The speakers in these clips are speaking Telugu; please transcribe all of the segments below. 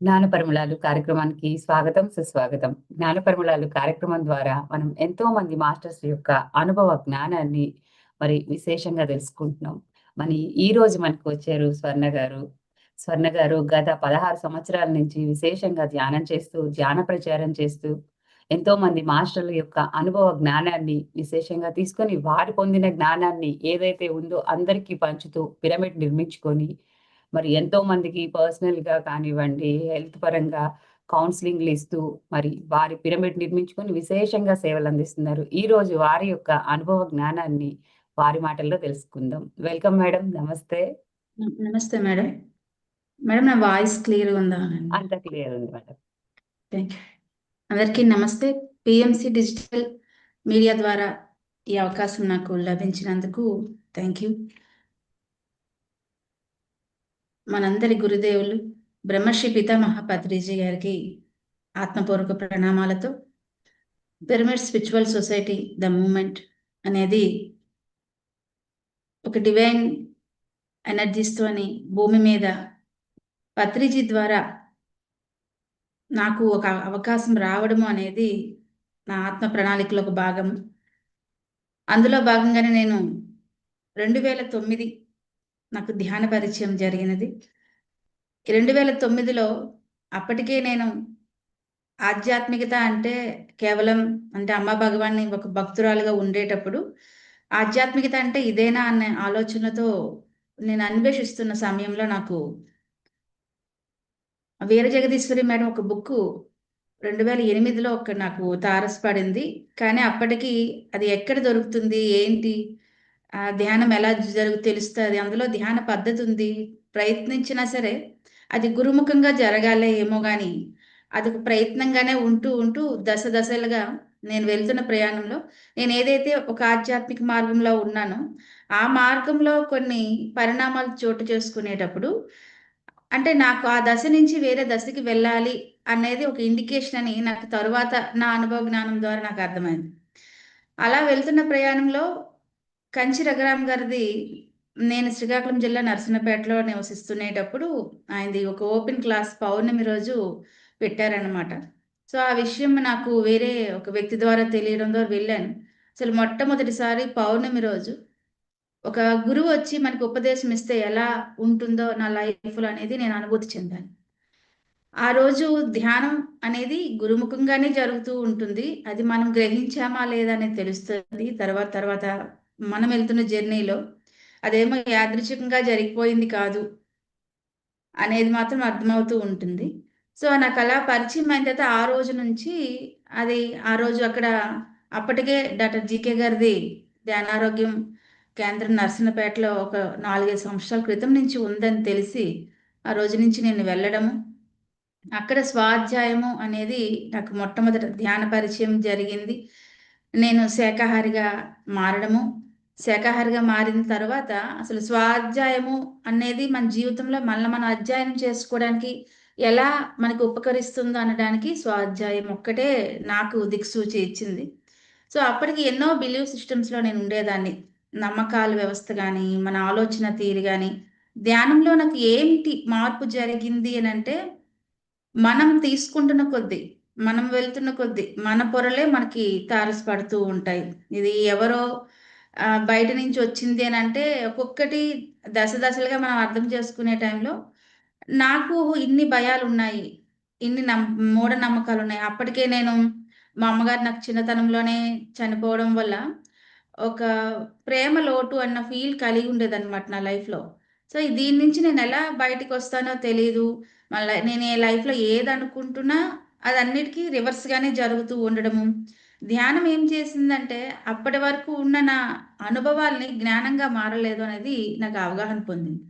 జ్ఞాన పరిమళాలు కార్యక్రమానికి స్వాగతం, సుస్వాగతం. జ్ఞాన పరిమళాలు కార్యక్రమం ద్వారా మనం ఎంతో మంది మాస్టర్స్ యొక్క అనుభవ జ్ఞానాన్ని విశేషంగా తెలుసుకుంటున్నాం. ఈ రోజు మనకు వచ్చారు స్వర్ణ గారు. స్వర్ణ గారు గత 16 సంవత్సరాల నుంచి విశేషంగా ధ్యానం చేస్తూ, ధ్యాన ప్రచారం చేస్తూ, ఎంతో మంది మాస్టర్ల యొక్క అనుభవ జ్ఞానాన్ని విశేషంగా తీసుకొని, వారు పొందిన జ్ఞానాన్ని ఏదైతే ఉందో అందరికీ పంచుతూ పిరమిడ్ నిర్మించుకొని ఎంతో మందికి పర్సనల్‌గా కానివ్వండి, హెల్త్ పరంగా కౌన్సెలింగ్‌లు ఇస్తూ వారి పిరమిడ్ నిర్మించుకొని విశేషంగా సేవలందిస్తున్నారు. ఈరోజు వారి యొక్క అనుభవ జ్ఞానాన్ని వారి మాటల్లో తెలుసుకుందాం. Welcome madam. నమస్తే. నమస్తే మేడం. మేడం నా వాయిస్ క్లియర్‌గా ఉందా? అంతా క్లియర్ ఉంది మేడం. Thank you. అందరికీ నమస్తే. పిఎంసి డిజిటల్ మీడియా ద్వారా ఈ అవకాశం నాకు లభించినందుకు థ్యాంక్ యూ. మనందరి గురుదేవులు బ్రహ్మశ్రీ పితామహ పత్రిజీ గారికి ఆత్మపూర్వక ప్రణామాలతో pyramid spiritual society the movement అనేది ఒక డివైన్ ఎనర్జీస్తోని భూమి మీద పత్రిజీ ద్వారా నాకు ఒక అవకాశం రావడము అనేది నా ఆత్మ ప్రణాళికలో ఒక భాగం. అందులో భాగంగానే నేను 2009 నాకు ధ్యాన పరిచయం జరిగినది. 2009లో అప్పటికే నేను ఆధ్యాత్మికత అంటే కేవలం అంటే అమ్మ భగవాన్ని ఒక భక్తురాలుగా ఉండేటప్పుడు ఆధ్యాత్మికత అంటే ఇదేనా అనే ఆలోచనతో నేను అన్వేషిస్తున్న సమయంలో నాకు వీర జగదీశ్వరి మేడం ఒక బుక్ 2008లో నాకు తారసపడింది. కానీ అప్పటికి అది ఎక్కడ దొరుకుతుంది, ఏంటి, ధ్యానం ఎలా తెలుస్తుంది, అందులో ధ్యాన పద్ధతి ఉంది, ప్రయత్నించినా సరే అది గురుముఖంగా జరగాలే ఏమో కానీ అది ఒక ప్రయత్నంగానే ఉంటూ ఉంటూ దశలుగా నేను వెళ్తున్న ప్రయాణంలో నేను ఏదైతే ఒక ఆధ్యాత్మిక మార్గంలో ఉన్నానో ఆ మార్గంలో కొన్ని పరిణామాలు చోటు చేసుకునేటప్పుడు అంటే నాకు ఆ దశ నుంచి వేరే దశకి వెళ్ళాలి అనేది ఒక ఇండికేషన్ అని నాకు తరువాత నా అనుభవ జ్ఞానం ద్వారా నాకు అర్థమైంది. అలా వెళ్తున్న ప్రయాణంలో కంచి రఘురామ్ గారిది నేను శ్రీకాకుళం జిల్లా నరసన్నపేటలో నివసిస్తునేటప్పుడు ఆయనది ఒక ఓపెన్ క్లాస్ పౌర్ణమి రోజు పెట్టారనమాట. సో ఆ విషయం నాకు వేరే ఒక వ్యక్తి ద్వారా తెలియడం ద్వారా వెళ్ళాను. అసలు మొట్టమొదటిసారి పౌర్ణమి రోజు ఒక గురువు వచ్చి మనకి ఉపదేశం ఇస్తే ఎలా ఉంటుందో నా లైఫ్‌లో అనేది నేను అనుభూతి చెందాను. ఆ రోజు ధ్యానం అనేది గురుముఖంగానే జరుగుతూ ఉంటుంది. అది మనం గ్రహించామా లేదా అనేది తెలుస్తుంది. తర్వాత మనం వెళ్తున్న జర్నీలో అదేమో యాదృచ్ఛికంగా జరిగిపోయింది కాదు అనేది మాత్రం అర్థమవుతూ ఉంటుంది. సో నాకలా పరిచయం అయిన తర్వాత ఆ రోజు నుంచి అది ఆ రోజు అక్కడ అప్పటికే డాక్టర్ జీకే గారిది ధ్యానారోగ్యం కేంద్రం నర్సన్నపేటలో ఒక 4, 5 సంవత్సరాల క్రితం నుంచి ఉందని తెలిసి ఆ రోజు నుంచి నేను వెళ్ళడము, అక్కడ స్వాధ్యాయము అనేది నాకు మొట్టమొదట ధ్యాన పరిచయం జరిగింది. నేను శాకాహారిగా మారడము, శాకాహారిగా మారిన తర్వాత అసలు స్వాధ్యాయము అనేది మన జీవితంలో మనం అధ్యయనం చేసుకోవడానికి ఎలా మనకు ఉపకరిస్తుందో అనడానికి స్వాధ్యాయం ఒక్కటే నాకు దిక్సూచి ఇచ్చింది. సో అప్పటికి ఎన్నో బిలీవ్ సిస్టమ్స్‌లో నేను ఉండేదాన్ని. నమ్మకాల వ్యవస్థ గాని, మన ఆలోచన తీరు గాని, ధ్యానంలో నాకు ఏంటి మార్పు జరిగింది అనంటే మనం తీసుకుంటున్న కొద్దీ, మనం వెళ్తున్న కొద్దీ, మన పొరలే మనకి తారసపడుతూ ఉంటాయి. ఇది ఎవరో బయట నుంచి వచ్చింది అనంటే, ఒక్కొక్కటి దశలుగా మనం అర్థం చేసుకునే టైంలో, నాకు ఇన్ని భయాలున్నాయి. ఇన్ని మూఢనమ్మకాలున్నాయి. అప్పటికే నేను మా అమ్మగారు నాకు చిన్నతనంలోనే చనిపోవడం వల్ల, ఒక ప్రేమ లోటు అన్న ఫీల్ కలిగి ఉండేదనమాట నా లైఫ్‌లో. సో, దీని నుంచి నేనెలా బయటికొస్తానో తెలీదు. మళ్ళా నేను ఈ లైఫ్‌లో ఏదనుకుంటున్నా అదన్నిటికి రివర్స్‌గానే జరుగుతూ ఉండడము. ధ్యానం ఏం చేసిందంటే, అప్పటి వరకు ఉన్న నా అనుభవాల్ని జ్ఞానంగా మారలేదు అనేది నాకు అవగాహన పొందింది.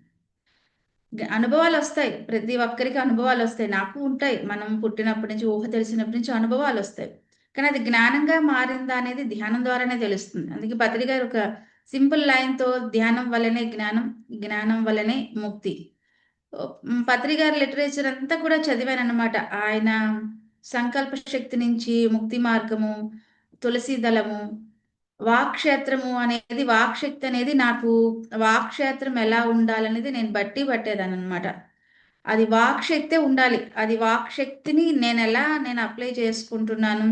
అనుభవాలొస్తాయి. ప్రతి ఒక్కరికి అనుభవాలొస్తాయి. నాకు ఉంటాయి. మనం పుట్టినప్పటి నుంచి, ఊహ తెలిసినప్పటి నుంచి అనుభవాలొస్తాయి. కానీ అది జ్ఞానంగా మారిందా అనేది ధ్యానం ద్వారానే తెలుస్తుంది. అందుకే పత్రి గారు ఒక సింపుల్ లైన్‌తో ధ్యానం వల్లనే జ్ఞానం, జ్ఞానం వల్లనే ముక్తి. పత్రి గారి లిటరేచర్ అంతా కూడా చదివాననమాట. ఆయన సంకల్ప శక్తి నుంచి ముక్తి మార్గము, తులసి దళము, వాక్‌క్షేత్రము అనేది వాక్‌శక్తి అనేది నాకు వాక్‌క్షేత్రం ఎలా ఉండాలనేది నేను బట్టి పట్టేదాన్ననమాట. అది వాక్ శక్తే ఉండాలి. అది వాక్ శక్తిని నేను అప్లై చేసుకుంటున్నాను,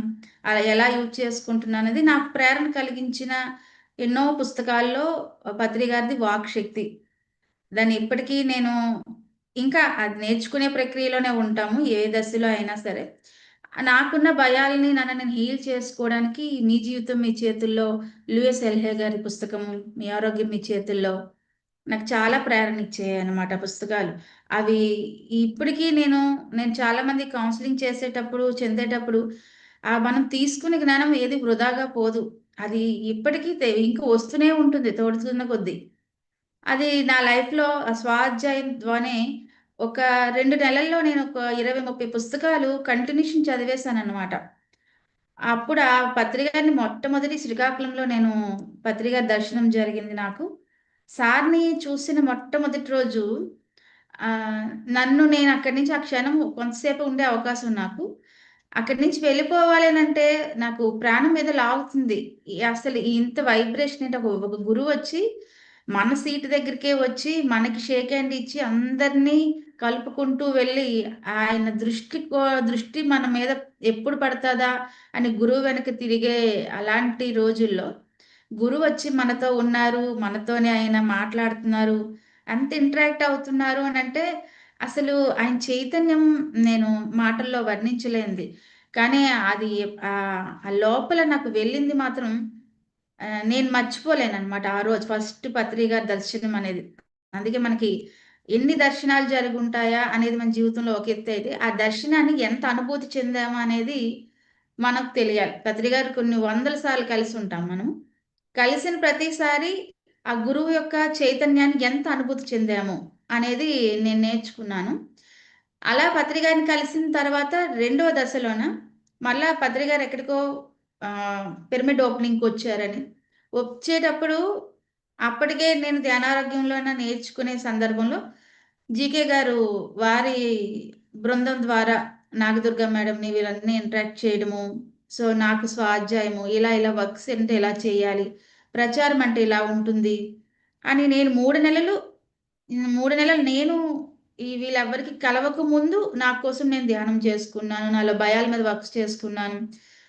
అలా ఎలా యూజ్ చేసుకుంటున్నాను అనేది నాకు ప్రేరణ కలిగించిన ఎన్నో పుస్తకాల్లో పత్రి గారిది వాక్ శక్తి. దాన్ని ఇప్పటికీ నేను ఇంకా అది నేర్చుకునే ప్రక్రియలోనే ఉంటాము, ఏ దశలో అయినా సరే. నాకున్న భయాల్ని నన్ను నేను హీల్ చేసుకోవడానికి 'మీ జీవితం మీ చేతుల్లో' లూయిస్ ఎల్హే గారి పుస్తకము, 'మీ ఆరోగ్యం మీ చేతుల్లో' నాకు చాలా ప్రేరణ ఇచ్చాయన్నమాట పుస్తకాలు. అవి ఇప్పటికీ నేను చాలా మంది కౌన్సెలింగ్ చేసేటప్పుడు, చెందేటప్పుడు మనం తీసుకునే జ్ఞానం ఏది వృధాగా పోదు. అది ఇప్పటికీ ఇంకా వస్తూనే ఉంటుంది తోడుతున్న కొద్దీ. అది నా లైఫ్‌లో స్వాధ్యాయం ద్వానే ఒక 2 నెలల్లో నేను ఒక 20, 30 పుస్తకాలు కంటిన్యూషన్ చదివేశానన్నమాట. అప్పుడు ఆ పత్రి గారిని మొట్టమొదటి శ్రీకాకుళంలో పత్రి గారి దర్శనం జరిగింది నాకు. సార్‌ని చూసిన మొట్టమొదటి రోజు ఆహ్, నేను అక్కడి నుంచి ఆ క్షణం కొంతసేపు ఉండే అవకాశం నాకు. అక్కడి నుంచి వెళ్ళిపోవాలనంటే నాకు ప్రాణం ఏదో లాగుతుంది. అసలు ఇంత వైబ్రేషన్ ఏంటి, ఒక గురువొచ్చి మన సీట్ దగ్గరికే వచ్చి మనకి షేక్ హ్యాండ్ ఇచ్చి అందరినీ కలుపుకుంటూ వెళ్ళి ఆయన దృష్టి మన మీద ఎప్పుడు పడతదా అని గురువు వెనక తిరిగే అలాంటి రోజుల్లో గురువొచ్చి మనతో ఉన్నారు, మనతోనే ఆయన మాట్లాడుతున్నారు, అంత ఇంటరాక్ట్ అవుతున్నారు అనంటే, అసలు ఆయన చైతన్యం నేను మాటల్లో వర్ణించలేనిది. కానీ అది ఆ లోపల నాకు వెళ్ళింది మాత్రం నేను మర్చిపోలేననమాట. ఆ రోజు ఫస్ట్ పత్రి గారి దర్శనం అనేది. అందుకే మనకి ఎన్ని దర్శనాలు జరిగుంటాయా అనేది మన జీవితంలో ఒక ఎత్తయితే, ఆ దర్శనాన్ని ఎంత అనుభూతి చెందామా అనేది మనకు తెలియాలి. పత్రి గారు కొన్ని వందల సార్లు కలిసుంటాం మనం. కలిసిన ప్రతిసారి ఆ గురువు యొక్క చైతన్యాన్ని ఎంత అనుభూతి చెందాము అనేది నేను నేర్చుకున్నాను. అలా పత్రి గారిని కలిసిన తర్వాత రెండవ దశలోన మళ్ళా పత్రి గారు ఎక్కడికో పిరమిడ్ ఓపెనింగ్‌కొచ్చారని. వచ్చేటప్పుడు అప్పటికే నేను ధ్యానారోగ్యంలోన నేర్చుకునే సందర్భంలో జీకే గారు వారి బృందం ద్వారా నాగదుర్గ మేడంని వీళ్ళన్నీ ఇంటరాక్ట్ చేయడము. సో, నాకు స్వాధ్యాయము ఇలా వర్క్స్ అంటే ఇలా చేయాలి, ప్రచారం అంటే ఇలా ఉంటుంది అని నేను 3 నెలలు నేను వీళ్ళెవ్వరికీ కలవక ముందు నా కోసం నేను ధ్యానం చేసుకున్నాను. నాలో భయాల మీద వర్క్స్ చేసుకున్నాను.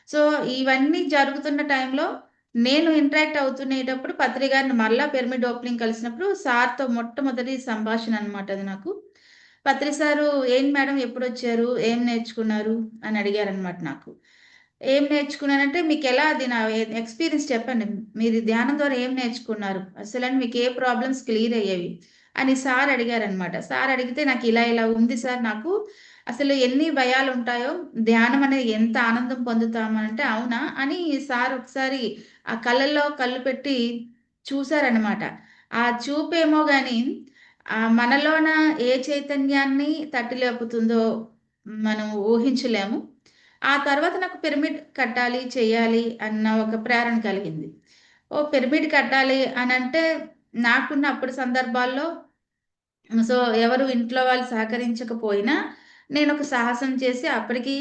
సో, ఇవన్నీ జరుగుతున్న టైంలో నేను ఇంటరాక్ట్ అవుతునేటప్పుడు పత్రి గారిని మళ్ళా పిరమిడ్ ఓపెనింగ్ కలిసినప్పుడు సార్‌తో మొట్టమొదటి సంభాషణ అన్నమాట అది నాకు. పత్రి సారు "ఏంటి మేడం ఎప్పుడొచ్చారు? ఏం నేర్చుకున్నారు?" అని అడిగారన్నమాట నాకు. ఏం నేర్చుకున్నానంటే, "మీకెలా అది నా ఎక్స్‌పీరియన్స్ చెప్పండి. మీరు ఈ ధ్యానం ద్వారా ఏం నేర్చుకున్నారు? అసలని మీకు ఏ ప్రాబ్లమ్స్ క్లియర్ అయ్యేవి?" అని సార్ అడిగారన్నమాట. సార్ అడిగితే నాకు ఇలా ఉంది సార్ నాకు. అసలు ఎన్ని భయాలుంటాయో, ధ్యానం అనేది ఎంత ఆనందం పొందుతామంటే, "అవునా?" అని సార్ ఒకసారి ఆ కళ్ళల్లో కళ్ళు పెట్టి చూసారన్నమాట. ఆ చూపేమో గాని మనలోన ఏ చైతన్యాన్ని తట్టి లేపుతుందో మనం ఊహించలేము. ఆ తర్వాత నాకు పిరమిడ్ కట్టాలి, చెయ్యాలి అన్న ఒక ప్రేరణ కలిగింది. ఓహ్! పిరమిడ్ కట్టాలి అనంటే నాకున్న అప్పటి సందర్భాల్లో సో, ఎవరు ఇంట్లో వాళ్ళు సహకరించకపోయినా, నేనొక సాహసం చేసి అప్పటికి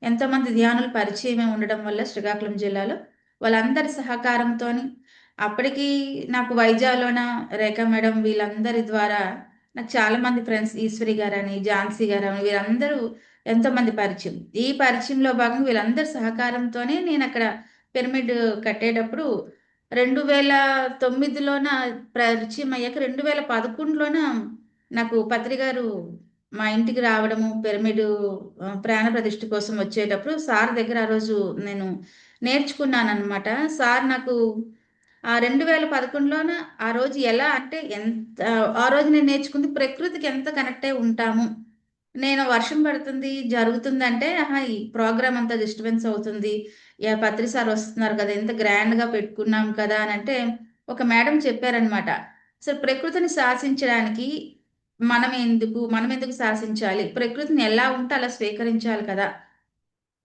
ఎంతోమంది ధ్యానులు పరిచయమే ఉండడం వల్ల శ్రీకాకుళం జిల్లాలో, వాళ్ళందరి సహకారంతోని అప్పటికి నాకు వైజాగ్‌లోన రేఖా మేడం వీళ్ళందరి ద్వారా నాకు చాలామంది ఫ్రెండ్స్ ఈశ్వరి గారని, ఝాన్సీ గారని వీరందరూ ఎంతోమంది పరిచయం. ఈ పరిచయంలో భాగంగా వీళ్ళందరి సహకారంతోనే నేనక్కడ పిరమిడ్ కట్టేటప్పుడు 2009లోన పరిచయం అయ్యాక 2011లోన నాకు పత్రి గారు మా ఇంటికి రావడము, పిరమిడు ప్రాణ ప్రతిష్ఠ కోసం వచ్చేటప్పుడు సార్ దగ్గర ఆ రోజు నేను నేర్చుకున్నాననమాట. సార్ నాకు 2011లోన ఆ రోజు ఎలా అంటే ఆ రోజు నేను నేర్చుకుంది ప్రకృతికి ఎంత కనెక్ట్ అయి ఉంటాము. నేను వర్షం పడుతుంది, జరుగుతుందంటే ఆహా! ఈ ప్రోగ్రామ్ అంతా డిస్టర్బెన్స్ అవుతుంది. పత్రి సార్ వస్తున్నారు కదా! ఎంత గ్రాండ్‌గా పెట్టుకున్నాం కదా! అనంటే ఒక మేడం చెప్పారనమాట. అసలు ప్రకృతిని శాసించడానికి మనమెందుకు శాసించాలి? ప్రకృతిని ఎలా ఉంటే అలా స్వీకరించాలి కదా!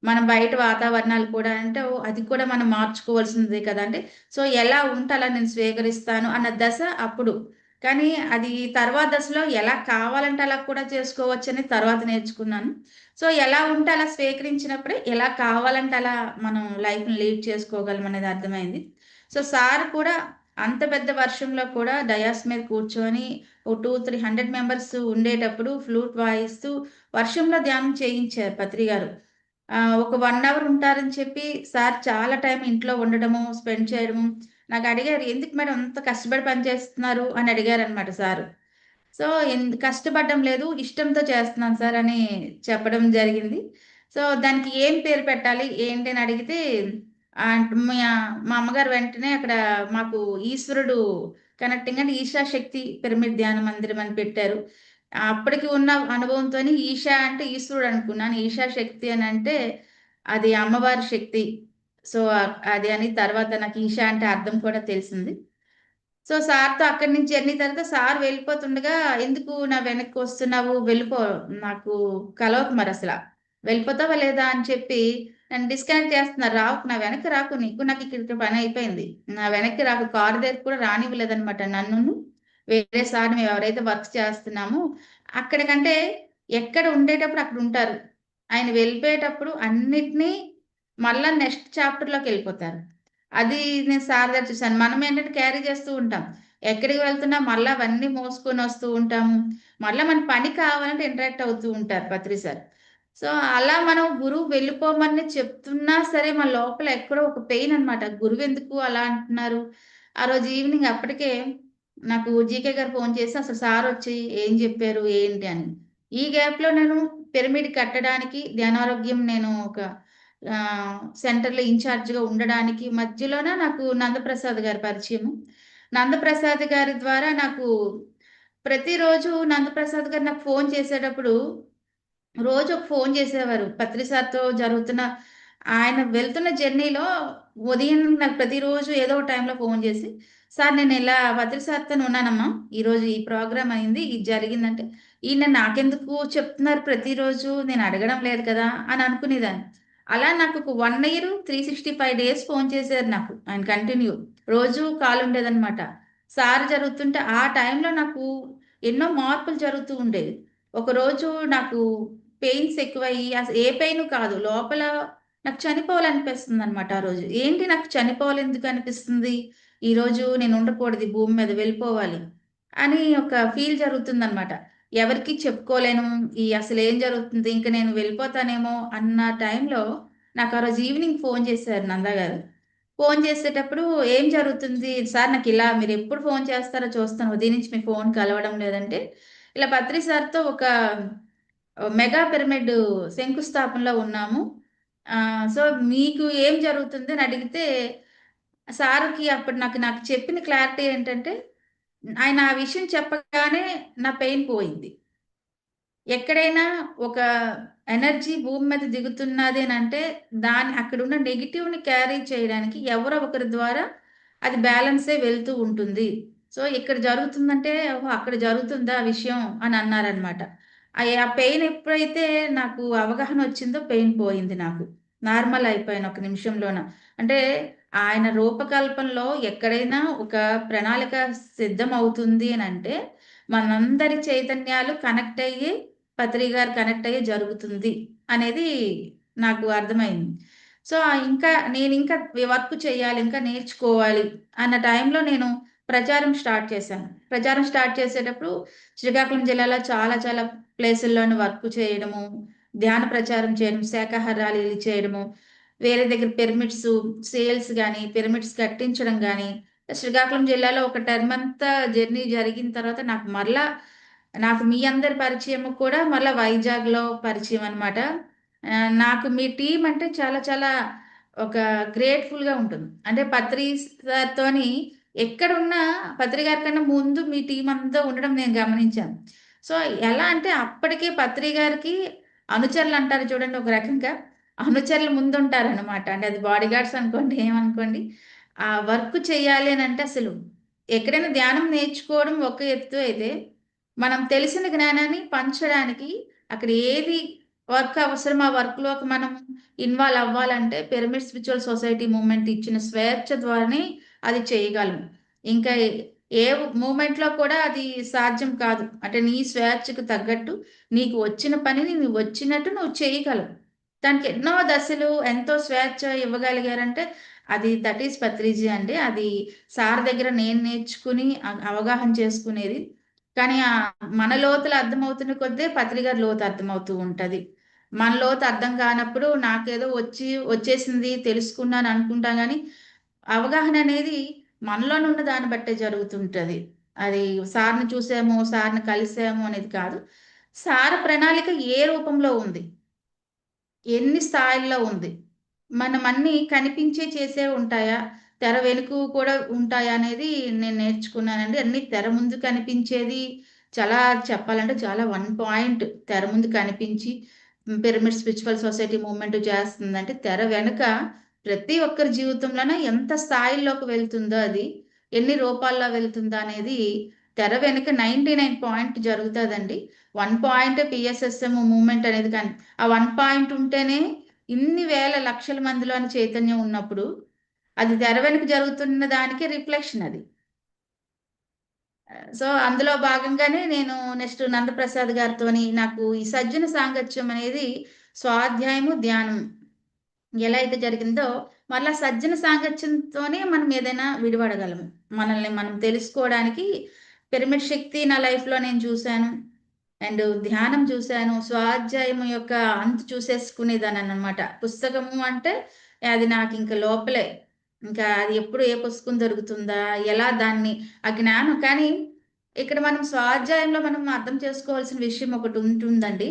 మనం బయట వాతావరణాలు కూడా అంటే అది కూడా మనం మార్చుకోవాల్సిందే కదా! అంటే సో, ఎలా ఉంటే అలా నేను స్వీకరిస్తాను అన్న దశ అప్పుడు. కానీ అది తర్వాత దశలో ఎలా కావాలంటే అలా కూడా చేసుకోవచ్చని తర్వాత నేర్చుకున్నాను. సో, ఎలా ఉంటే అలా స్వీకరించినప్పుడే ఎలా కావాలంటే అలా మనం లైఫ్‌ని లీడ్ చేసుకోగలం అనేది అర్థమైంది. సో, సార్ కూడా అంత పెద్ద వర్షంలో కూడా డయాస్ మీద కూర్చొని ఓ 200-300 మెంబర్స్ ఉండేటప్పుడు ఫ్లూట్ వాయిస్తూ వర్షంలో ధ్యానం చేయించారు పత్రి గారు. ఒక 1 అవర్ ఉంటారని చెప్పి సార్ చాలా టైం ఇంట్లో ఉండడము, స్పెండ్ చేయడము. నాకు అడిగారు, "ఎందుకు మేడం అంత కష్టపడి పని చేస్తున్నారు?" అని అడిగారనమాట సారు. సో, కష్టపడడం లేదు, ఇష్టంతో చేస్తున్నాను సార్ అని చెప్పడం జరిగింది. సో, దానికి ఏం పేరు పెట్టాలి, ఏంటి అని అడిగితే మా అమ్మగారు వెంటనే అక్కడ మాకు ఈశ్వరుడు కనెక్టింగ్ అంటే ఈశా శక్తి పిరమిడ్ ధ్యాన మందిరం అని పెట్టారు. అప్పటికి ఉన్న అనుభవంతోని ఈశా అంటే ఈశ్వరుడు అనుకున్నాను. ఈశా శక్తి అని అంటే అది అమ్మవారి శక్తి. సో, అది అని తర్వాత నాకు ఈశా అంటే అర్థం కూడా తెలిసింది. సో, సార్‌తో అక్కడి నుంచి జర్నీ తర్వాత సార్ వెళ్ళిపోతుండగా, "ఎందుకు నా వెనక్కి వస్తున్నావు? వెళ్ళిపో. నాకు కలవకు మరసల. వెళ్ళిపోతావా లేదా?" అని చెప్పి నన్ను డిస్కనెక్ట్ చేస్తున్నారు. "రాకు, నా వెనక్కి రాకు. నాకు ఇక్కడ పని అయిపోయింది. నా వెనక్కి రాకు." కారు దగ్గరికి కూడా రానివ్వలేదనమాట నన్నును. వేరే సార్‌ని మేము ఎవరైతే వర్క్ చేస్తున్నామో అక్కడికంటే ఎక్కడ ఉండేటప్పుడు అక్కడ ఉంటారు. ఆయన వెళ్ళిపోయేటప్పుడు అన్నిటిని మళ్ళా నెక్స్ట్ చాప్టర్‌లోకెళ్ళిపోతారు. అది నేను సార్ దగ్గర చూసాను. మనమేంటంటే క్యారీ చేస్తూ ఉంటాం. ఎక్కడికి వెళ్తున్నా మళ్ళా అవన్నీ మోసుకొనొస్తూ ఉంటాము. మళ్ళా మన పని కావాలంటే ఇంటరాక్ట్ అవుతూ ఉంటారు పత్రి సార్. సో, అలా మనం గురువు వెళ్ళిపోమని చెప్తున్నా సరే, మన లోపల ఎక్కడో ఒక పెయిన్ అనమాట. గురువెందుకు అలా అంటున్నారు? ఆ రోజు ఈవినింగ్ అప్పటికే నాకు జీకే గారు ఫోను చేసి అసలు సారొచ్చి ఏం జెప్పారు? ఏంటి అని. ఈ గ్యాప్‌లో నేను పిరమిడ్ కట్టడానికి ధ్యానారోగ్యం నేను ఒక సెంటర్‌లో ఇన్‌చార్జ్‌గా ఉండడానికి మధ్యలోన నాకు నందప్రసాద్ గారి పరిచయము. నందప్రసాద్ గారి ద్వారా నాకు ప్రతిరోజు నందప్రసాద్ గారు నాకు ఫోను చేసేటప్పుడు రోజు ఒక ఫోను చేసేవారు. పత్రి సార్‌తో జరుగుతున్న ఆయన వెళ్తున్న జర్నీలో ఉదయం నాకు ప్రతిరోజు ఏదో ఒక టైంలో ఫోను చేసి, "సార్ నేనిలా పత్రి సార్‌తోని ఉన్నానమ్మా. ఈరోజు ఈ ప్రోగ్రామ్ అయింది. ఇది జరిగిందంటే, ఈయన నాకెందుకు చెప్తున్నారు ప్రతిరోజు? నేను అడగడం లేదు కదా!" అని అనుకునేదాన్ని. అలా నాకు ఒక 1 ఇయర్ 365 డేస్ ఫోను చేశారు నాకు. ఆయన కంటిన్యూ. రోజు కాల్ ఉండేదనమాట. సార్ జరుగుతుంటే ఆ టైంలో నాకు ఎన్నో మార్పులు జరుగుతూ ఉండేవి. ఒకరోజు నాకు పెయిన్స్ ఎక్కువయ్యి అసలు ఏ పెయిను కాదు. లోపల నాకు చనిపోవాలనిపిస్తుందనమాట ఆ రోజు. ఏంటి నాకు చనిపోవాలెందుకు అనిపిస్తుంది? ఈరోజు నేను ఉండకూడదు ఈ భూమి మీద వెళ్ళిపోవాలి అని ఒక ఫీల్ జరుగుతుందనమాట. ఎవరికీ చెప్పుకోలేను. అసలేం జరుగుతుంది? ఇంక నేను వెళ్ళిపోతానేమో అన్న టైంలో నాకు ఆ రోజు ఈవినింగ్ ఫోను చేశారు నందా గారు. ఫోను చేసేటప్పుడు "ఏం జరుగుతుంది? సార్ నాకిలా మీరెప్పుడు ఫోను చేస్తారో చూస్తాను. ఉదయం నుంచి మీ ఫోను కలవడం లేదంటే" ఇలా పత్రి సార్‌తో ఒక మెగా పిరమిడ్ శంకుస్థాపనలో ఉన్నాము. సో, మీకు ఏం జరుగుతుంది అని అడిగితే, సార్‌కి అప్పుడు నాకు నాకు చెప్పిన క్లారిటీ ఏంటంటే, ఆయన ఆ విషయం చెప్పగానే నా పెయిన్ పోయింది. ఎక్కడైనా ఒక ఎనర్జీ భూమి మీద దిగుతున్నది అనంటే, అక్కడున్న నెగెటివ్‌ని క్యారీ చేయడానికి ఎవరో ఒకరి ద్వారా అది బ్యాలెన్సే వెళ్తూ ఉంటుంది. సో, ఇక్కడ జరుగుతుందంటే, ఓహో! అక్కడ జరుగుతుందా ఆ విషయం అని అన్నారనమాట. ఆ పెయిన్ ఎప్పుడైతే నాకు అవగాహన వచ్చిందో పెయిన్ పోయింది నాకు. నార్మల్ అయిపోయాను ఒక నిమిషంలోన. అంటే ఆయన రూపకల్పనలో ఎక్కడైనా ఒక ప్రణాళిక సిద్ధమవుతుంది అనంటే, మనందరి చైతన్యాలు కనెక్ట్ అయ్యి పత్రి గారు కనెక్ట్ అయ్యే జరుగుతుంది అనేది నాకు అర్థమైంది. సో, నేనింకా వర్క్ చేయాలి, ఇంకా నేర్చుకోవాలి అన్న టైంలో నేను ప్రచారం స్టార్ట్ చేశాను. ప్రచారం స్టార్ట్ చేసేటప్పుడు శ్రీకాకుళం జిల్లాలో చాలా చాలా ప్లేసుల్లోని వర్క్ చేయడము, ధ్యాన ప్రచారం చేయడం, శాకాహార ర్యాలీలు చేయడము, వేరే దగ్గర పిరమిడ్స్ సేల్స్ గాని, పిరమిడ్స్ కట్టించడం గాని, శ్రీకాకుళం జిల్లాలో ఒక టర్మ్ అంతా జర్నీ జరిగిన తర్వాత నాకు మీ అందరి పరిచయము కూడా మళ్ళా వైజాగ్‌లో పరిచయం అనమాట. నాకు మీ టీమ్ అంటే చాలా చాలా ఒక గ్రేట్‌ఫుల్‌గా ఉంటుంది. అంటే పత్రి సార్‌తోని ఎక్కడున్నా పత్రి గారి కన్నా ముందు మీ టీమ్ అంతా ఉండడం నేను గమనించాను. సో, ఎలా అంటే అప్పటికే పత్రి గారికి అనుచరులు అంటారు చూడండి ఒక రకంగా. అనుచరులు ముందుంటారనమాట. అంటే అది బాడీగార్డ్స్ అనుకోండి, ఏమనుకోండి. ఆ వర్క్ చేయాలి అనంటే అసలు ఎక్కడైనా ధ్యానం నేర్చుకోవడం ఒక ఎత్తు అయితే, మనం తెలిసిన జ్ఞానాన్ని పంచడానికి అక్కడ ఏది వర్క్ అవసరమో ఆ వర్క్‌లోకి మనం ఇన్వాల్వ్ అవ్వాలంటే పిరమిడ్ స్పిరిచువల్ సొసైటీ మూవ్‌మెంట్ ఇచ్చిన స్వేచ్ఛ ద్వారానే అది చేయగలం. ఇంకా ఏ మూవ్‌మెంట్‌లో కూడా అది సాధ్యం కాదు. అంటే నీ స్వేచ్ఛకు తగ్గట్టు నీకు వచ్చిన పనిని నువ్వు వచ్చినట్టు నువ్వు చేయగలవు. దానికి ఎన్నో దశలు ఎంతో స్వేచ్ఛ ఇవ్వగలిగారంటే దట్ ఈస్ పత్రిజీ అండి. అది సార్ దగ్గర నేను నేర్చుకుని అవగాహన చేసుకునేది. కానీ మన లోతులు అర్థమవుతున్న కొద్దీ పత్రి గారి లోతు అర్థమవుతూ ఉంటది. మన లోతు అర్థం కానప్పుడు నాకేదో వచ్చేసింది తెలుసుకున్నాను అనుకుంటాం కానీ అవగాహన అనేది మనలోనే ఉన్న దాన్ని బట్టే జరుగుతుంటది. అది సార్ని చూసాము, సార్ని కలిసాము అనేది కాదు. సార్ ప్రణాళిక ఏ రూపంలో ఉంది, ఎన్ని స్థాయిల్లో ఉంది, మనం అన్ని కనిపించే చేసే ఉంటాయా, తెర వెనుక కూడా ఉంటాయా అనేది నేను నేర్చుకున్నానండి. అన్ని తెర ముందు కనిపించేది చాలా చెప్పాలంటే చాలా 1 పాయింట్ తెర ముందు కనిపించి పిరమిడ్ స్పిరిచువల్ సొసైటీ మూవ్‌మెంట్ చేస్తుందంటే తెర వెనుక ప్రతి ఒక్కరి జీవితంలోన ఎంత స్థాయిల్లోకి వెళ్తుందో అది, ఎన్ని రూపాల్లో వెళ్తుందో అనేది తెర వెనుక 99 పాయింట్ జరుగుతదండి. 1 పాయింట్ పిఎస్ఎస్ఎం మూవ్‌మెంట్ అనేది కానీ ఆ 1 పాయింట్ ఉంటేనే ఇన్ని వేల లక్షల మందిలోని చైతన్యం ఉన్నప్పుడు అది తెర వెనుక జరుగుతున్న దానికి రిఫ్లెక్షన్ అది. సో, అందులో భాగంగానే నేను నెక్స్ట్ నందప్రసాద్ గారితోని నాకు ఈ సజ్జన సాంగత్యం అనేది స్వాధ్యాయము, ధ్యానం ఎలా అయితే జరిగిందో మళ్ళా సజ్జన సాంగత్యంతోనే మనం ఏదైనా విడిపడగలము. మనల్ని మనం తెలుసుకోవడానికి పిరమిడ్ శక్తి నా లైఫ్‌లో నేను చూసాను. అండ్ ధ్యానం చూసాను. స్వాధ్యాయం యొక్క అంతు చూసేసుకునేదాన్ననమాట. పుస్తకము అంటే అది నాకింక లోపలే. ఇంకా అది ఎప్పుడు ఏ పుస్తకం దొరుకుతుందా? ఎలా దాన్ని ఆ జ్ఞానం కానీ ఇక్కడ మనం స్వాధ్యాయంలో మనం అర్థం చేసుకోవాల్సిన విషయం ఒకటి ఉంటుందండి.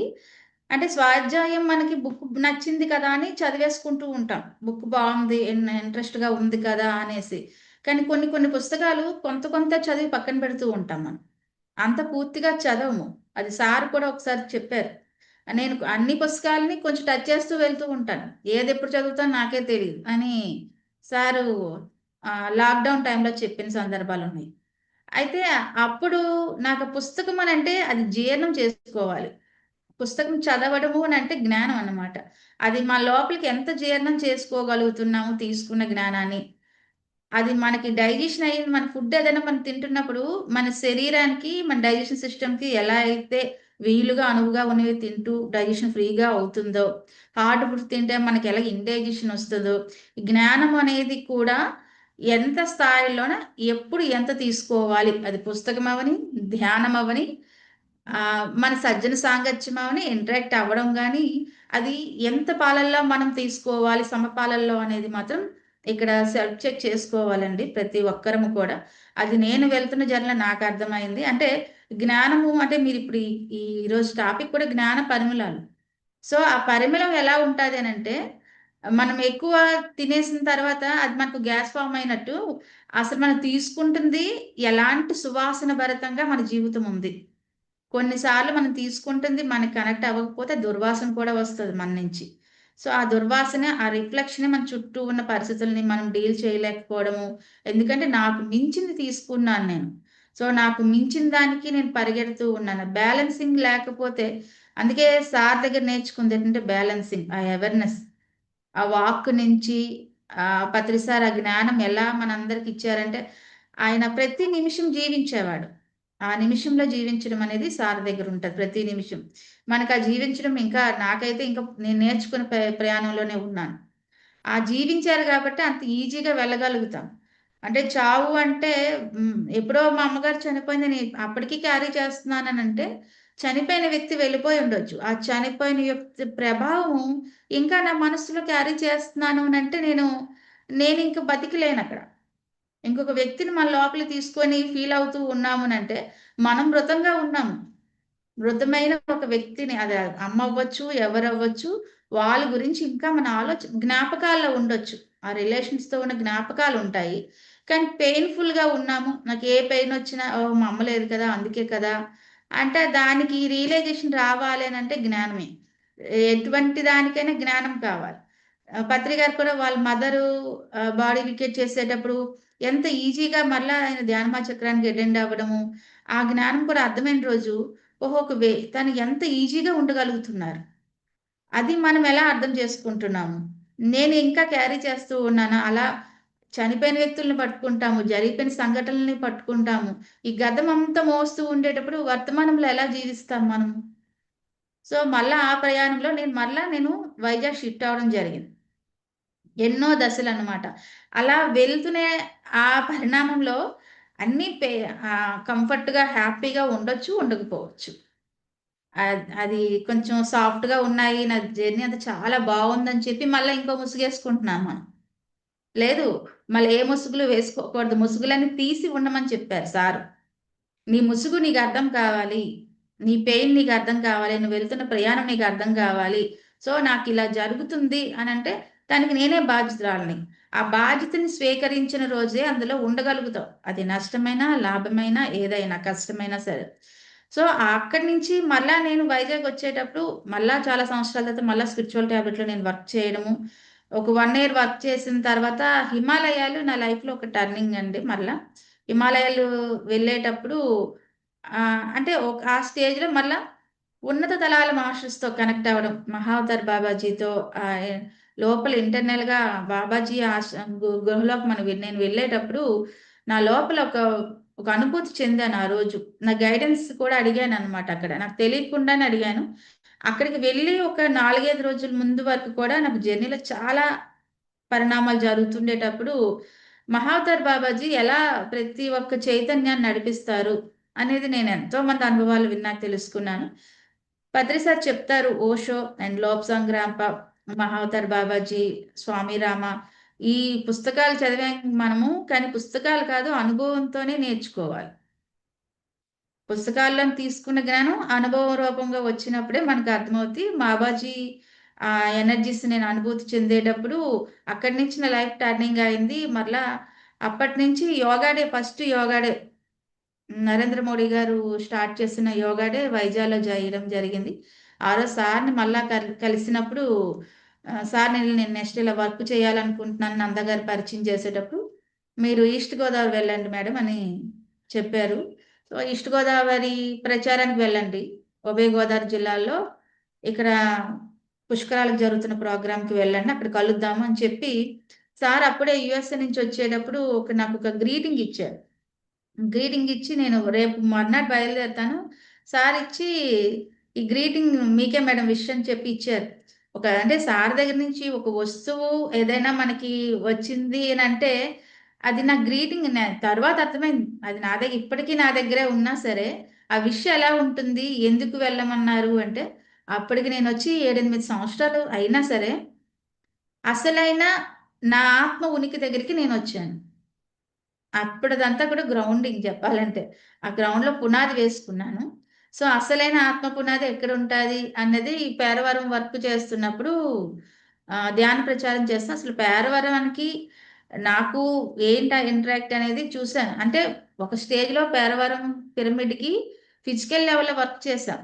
అంటే స్వాధ్యాయం మనకి బుక్ నచ్చింది కదా అని చదివేసుకుంటూ ఉంటాం. బుక్ బావుంది, ఇంట్రెస్ట్‌గా ఉంది కదా అనేసి. కానీ కొన్ని కొన్ని పుస్తకాలు కొంత కొంత చదివి పక్కన పెడుతూ ఉంటాం మనం. అంత పూర్తిగా చదవము. అది సార్ కూడా ఒకసారి చెప్పారు. నేను అన్ని పుస్తకాలని కొంచెం టచ్ చేస్తూ వెళ్తూ ఉంటాను. ఏదెప్పుడు చదువుతానో నాకే తెలీదు అని సారు లాక్‌డౌన్ టైంలో చెప్పిన సందర్భాలున్నాయి. అయితే అప్పుడు నాకు పుస్తకం అనంటే అది జీర్ణం చేసుకోవాలి. పుస్తకం చదవడము అనంటే జ్ఞానం అన్నమాట. అది మా లోపలికి ఎంత జీర్ణం చేసుకోగలుగుతున్నాము తీసుకున్న జ్ఞానాన్ని. అది మనకి డైజెషన్ అయ్యింది. మన ఫుడ్ ఏదైనా మనం తింటున్నప్పుడు, మన శరీరానికి, మన డైజెషన్ సిస్టమ్‌కి ఎలా అయితే వీలుగా, అనువుగా ఉన్నవి తింటూ డైజెషన్ ఫ్రీగా అవుతుందో, హార్డ్ ఫుడ్స్ తింటే మనకి ఎలా ఇండైజెషన్ వస్తదో, జ్ఞానం అనేది కూడా ఎంత స్థాయిలోన, ఎప్పుడు ఎంత తీసుకోవాలి. అది పుస్తకం అవ్వని, ధ్యానం అవ్వని, మన సజ్జన సాంగత్యం అవని, ఇంటరాక్ట్ అవ్వడం గానీ, అది ఎంత పాలల్లో మనం తీసుకోవాలి, సమపాలల్లో అనేది మాత్రం ఇక్కడ సెల్ఫ్ చెక్ చేసుకోవాలండి ప్రతి ఒక్కరము కూడా. అది నేను వెళ్తున్న జర్నీలో నాకర్థమైంది. అంటే జ్ఞానము అంటే మీరిప్పుడు ఈరోజు టాపిక్ కూడా జ్ఞాన పరిమళాలు. సో, ఆ పరిమళం ఎలా ఉంటాది అనంటే, మనం ఎక్కువ తినేసిన తర్వాత అది మనకు గ్యాస్ ఫార్మ్ అయినట్టు, అసలు మనం తీసుకుంటుంది ఎలాంటి సువాసన భరితంగా మన జీవితం ఉంది. కొన్ని సార్లు మనం తీసుకుంటుంది మనకి కనెక్ట్ అవ్వకపోతే దుర్వాసన కూడా వస్తది మన నుంచి. సో, ఆ దుర్వాసన, ఆ రిఫ్లెక్షనే మన చుట్టూ ఉన్న పరిస్థితుల్ని మనం డీల్ చేయలేకపోవడము. ఎందుకంటే నాకు మించింది తీసుకున్నాను నేను. సో, నాకు మించిన దానికి నేను పరిగెడుతూ ఉన్నాను. బ్యాలెన్సింగ్ లేకపోతే అందుకే సార్ దగ్గర నేర్చుకుందేంటంటే బ్యాలెన్సింగ్, ఆ అవేర్‌నెస్. ఆ వాక్ నుంచి పత్రి సార్ ఆ జ్ఞానం ఎలా మనందరికి ఇచ్చారంటే, ఆయన ప్రతి నిమిషం జీవించేవాడు. ఆ నిమిషంలో జీవించడం అనేది సార్ దగ్గరుంటది ప్రతి నిమిషం. మనకా జీవించడం ఇంకా నాకైతే ఇంకా నేను నేర్చుకునే ప్రయాణంలోనే ఉన్నాను. ఆ జీవించారు గాబట్టి అంత ఈజీగా వెళ్ళగలుగుతాం. అంటే చావు అంటే ఎప్పుడో మా అమ్మగారు చనిపోయిందని అప్పటికి క్యారీ చేస్తున్నాననంటే, చనిపోయిన వ్యక్తి వెళ్ళిపోయి ఉండొచ్చు. ఆ చనిపోయిన వ్యక్తి ప్రభావం ఇంకా నా మనసులో క్యారీ చేస్తున్నాను అనంటే నేనింక బతికలేనక్కడ. ఇంకొక వ్యక్తిని మన లోపలికి తీసుకొని ఫీల్ అవుతూ ఉన్నామనంటే, మనం మృతంగా ఉన్నాము. మృతమైన ఒక వ్యక్తిని అది అమ్మ అవ్వచ్చు, ఎవరవ్వచ్చు, వాళ్ళ గురించి ఇంకా మన జ్ఞాపకాల్లో ఉండొచ్చు. ఆ రిలేషన్స్‌తో ఉన్న జ్ఞాపకాలుంటాయి. కానీ పెయిన్‌ఫుల్‌గా ఉన్నాము. నాకు ఏ పెయినొచ్చినా ఓహ్! మా అమ్మ లేదు కదా! అందుకే కదా! అంటే దానికి రియలైజేషన్ రావాలి అనంటే జ్ఞానమే. ఎటువంటి దానికైనా జ్ఞానం కావాలి. పత్రి గారు కూడా వాళ్ళ మదరు బాడీ వికెట్ చేసేటప్పుడు ఎంత ఈజీగా మరలా ఆయన ధ్యానమా చక్రానికి అటెండ్ అవ్వడము, ఆ జ్ఞానం కూడా అర్థమైన రోజు ఓహో! తను ఎంత ఈజీగా ఉండగలుగుతున్నారు. అది మనం ఎలా అర్థం చేసుకుంటున్నాము. నేను ఇంకా క్యారీ చేస్తూ ఉన్నాను. అలా చనిపోయిన వ్యక్తుల్ని పట్టుకుంటాము. జరిగిపోయిన సంఘటనలని పట్టుకుంటాము. ఈ గతమంతా మోస్తూ ఉండేటప్పుడు వర్తమానంలో ఎలా జీవిస్తాం మనం? సో, మళ్ళా ఆ ప్రయాణంలో నేను వైజాగ్ షిఫ్ట్ అవ్వడం జరిగింది. ఎన్నో దశలన్నమాట. అలా వెళ్తూనే ఆ పరిణామంలో అన్నీ కంఫర్ట్‌గా, హ్యాపీగా ఉండొచ్చు, ఉండకపోవచ్చు. అది కొంచెం సాఫ్ట్‌గా ఉన్నాయి. నా జర్నీ అంతా చాలా బావుందని చెప్పి మళ్ళా ఇంకో ముసుగేసుకుంటున్నాం మనం. లేదు, మళ్ళీ ఏ ముసుగులు వేసుకోకూడదు. ముసుగులన్నీ తీసి ఉండమని చెప్పారు సారు. నీ ముసుగు నీకర్థం కావాలి. నీ పెయిన్ నీకర్థం కావాలి. నువ్వు వెళ్తున్న ప్రయాణం నీకర్థం కావాలి. సో, నాకిలా జరుగుతుంది అనంటే దానికి నేనే బాధ్యురాలిని. ఆ బాధ్యతని స్వీకరించిన రోజే అందులో ఉండగలుగుతావు. అది నష్టమైనా, లాభమైనా, ఏదైనా కష్టమైనా సరే. సో, అక్కడి నుంచి మళ్ళా నేను వైజాగొచ్చేటప్పుడు మళ్ళా చాలా సంవత్సరాల తర్వాత మళ్ళా స్పిరిచువల్ ట్యాబ్లెట్‌లో నేను వర్క్ చేయడము. ఒక 1 ఇయర్ వర్క్ చేసిన తర్వాత హిమాలయాలు నా లైఫ్‌లో ఒక టర్నింగ్ అండి మళ్ళా. హిమాలయాలు వెళ్ళేటప్పుడు అంటే ఆ స్టేజ్‌లో మళ్ళా ఉన్నత తలాల మాస్టర్స్‌తో కనెక్ట్ అవ్వడం. మహావతార్ బాబాజీతో ఎ లోపల ఇంటర్నల్‌గా బాబాజీ గుహలోకి నేను వెళ్ళేటప్పుడు నా లోపల ఒక అనుభూతి చెందాను ఆ రోజు. నా గైడెన్స్ కూడా అడిగాననమాట అక్కడ. నాకు తెలియకుండానే అడిగాను. అక్కడికి వెళ్ళి ఒక 4, 5 రోజుల ముందు వరకు కూడా నాకు జర్నీలో చాలా పరిణామాలు జరుగుతుండేటప్పుడు, మహావతార్ బాబాజీ ఎలా ప్రతి ఒక్క చైతన్యాన్ని నడిపిస్తారు అనేది నేను ఎంతో మంది అనుభవాలు విన్నాక తెలుసుకున్నాను. పత్రి సార్ చెప్తారు ఓషో అండ్ లోబ్సాంగ్ రాంప, మహావతార్ బాబాజీ, స్వామి రామ ఈ పుస్తకాలు చదివాం మనము. కానీ పుస్తకాలు కాదు అనుభవంతోనే నేర్చుకోవాలి. పుస్తకాల్లోని తీసుకున్న జ్ఞానం అనుభవ రూపంగా వచ్చినప్పుడే మనకు అర్థమవుద్ది. బాబాజీ ఎనర్జీస్ నేను అనుభూతి చెందేటప్పుడు అక్కడి నుంచి నా లైఫ్ టర్నింగ్ అయింది. మరలా అప్పటినుంచి yoga day first yoga day Narendra Modi గారు స్టార్ట్ చేసిన యోగా డే వైజాగ్‌లో జేయడం జరిగింది. ఆ రోజు సార్‌ని మళ్ళా కలిసినప్పుడు సార్ నేను నెక్స్ట్ ఇలా వర్క్ చేయాలనుకుంటున్నాను నంద గారు పరిచయం చేసేటప్పుడు, మీరు ఈస్ట్ గోదావరి వెళ్ళండి మేడం అని చెప్పారు. సో, ఈస్ట్ గోదావరి ప్రచారానికి వెళ్ళండి. ఉభయ గోదావరి జిల్లాల్లో ఇక్కడ పుష్కరాలకు జరుగుతున్న ప్రోగ్రామ్‌కి వెళ్ళండి. అక్కడ కలుద్దాము అని చెప్పి, సార్ అప్పుడే యూఎస్ఏ నుంచి వచ్చేటప్పుడు నాకొక గ్రీటింగ్ ఇచ్చారు. గ్రీటింగ్ ఇచ్చి నేను రేపు మర్నాడు బయలుదేరుతాను. సార్ ఇచ్చి ఈ గ్రీటింగ్ మీకే మేడం విష్ అని చెప్పి ఇచ్చారు. అంటే సార్ దగ్గర నుంచి ఒక వస్తువు ఏదైనా మనకి వచ్చింది అనంటే అది నా గ్రీటింగ్ తర్వాత అర్థమైంది. అది ఇప్పటికీ నా దగ్గరే ఉన్నా సరే, ఆ విష్ ఎలా ఉంటుంది? ఎందుకు వెళ్ళమన్నారు అంటే, అప్పటికి నేనొచ్చి 7, 8 సంవత్సరాలు అయినా సరే, అసలైన నా ఆత్మ ఉనికి దగ్గరికి నేనొచ్చాను. అప్పటిదంతా కూడా గ్రౌండింగ్ చెప్పాలంటే. ఆ గ్రౌండ్‌లో పునాది వేసుకున్నాను. సో, అసలైన ఆత్మ పునాది ఎక్కడుంటాది అన్నది ఈ పేరవరం వర్క్ చేస్తున్నప్పుడు ధ్యాన ప్రచారం చేస్తాం. అసలు పేరవరానికి నాకు ఇంటరాక్ట్ అనేది చూసాను. అంటే ఒక స్టేజ్‌లో పేరవరం పిరమిడ్‌కి ఫిజికల్ లెవెల్‌లో వర్క్ చేశాం.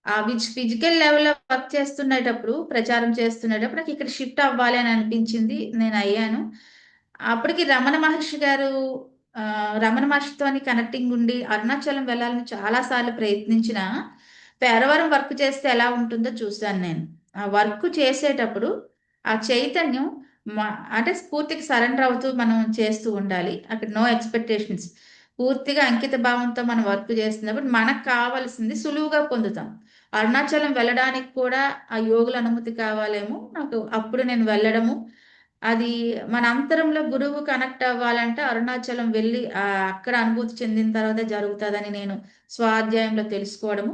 ఆ ఫిజికల్ లెవెల్‌లో వర్క్ చేస్తునేటప్పుడు, ప్రచారం చేస్తునేటప్పుడు నాకిక్కడ షిఫ్ట్ అవ్వాలి అని అనిపించింది. నేనయ్యాను. అప్పటికి రమణ మహర్షితోని కనెక్టింగ్ ఉండి అరుణాచలం వెళ్ళాలని చాలా సార్లు ప్రయత్నించినా, పేరవరం వర్క్ చేస్తే ఎలా ఉంటుందో చూసాను నేను. ఆ వర్క్ చేసేటప్పుడు ఆ చైతన్యం మ అంటే పూర్తిగా సరెండర్ అవుతూ మనం చేస్తూ ఉండాలి. అక్కడ నో ఎక్స్‌పెక్టేషన్స్. పూర్తిగా అంకిత భావంతో మనం వర్క్ చేస్తున్నప్పుడు మనకు కావాల్సింది సులువుగా పొందుతాం. అరుణాచలం వెళ్ళడానికి కూడా ఆ యోగుల అనుమతి కావాలేమో! అప్పుడు నేను వెళ్ళడము. అది మన అంతరంలో గురువు కనెక్ట్ అవ్వాలంటే అరుణాచలం వెళ్ళి అక్కడ అనుభూతి చెందిన తర్వాతే జరుగుతదని నేను స్వాధ్యాయంలో తెలుసుకోవడము.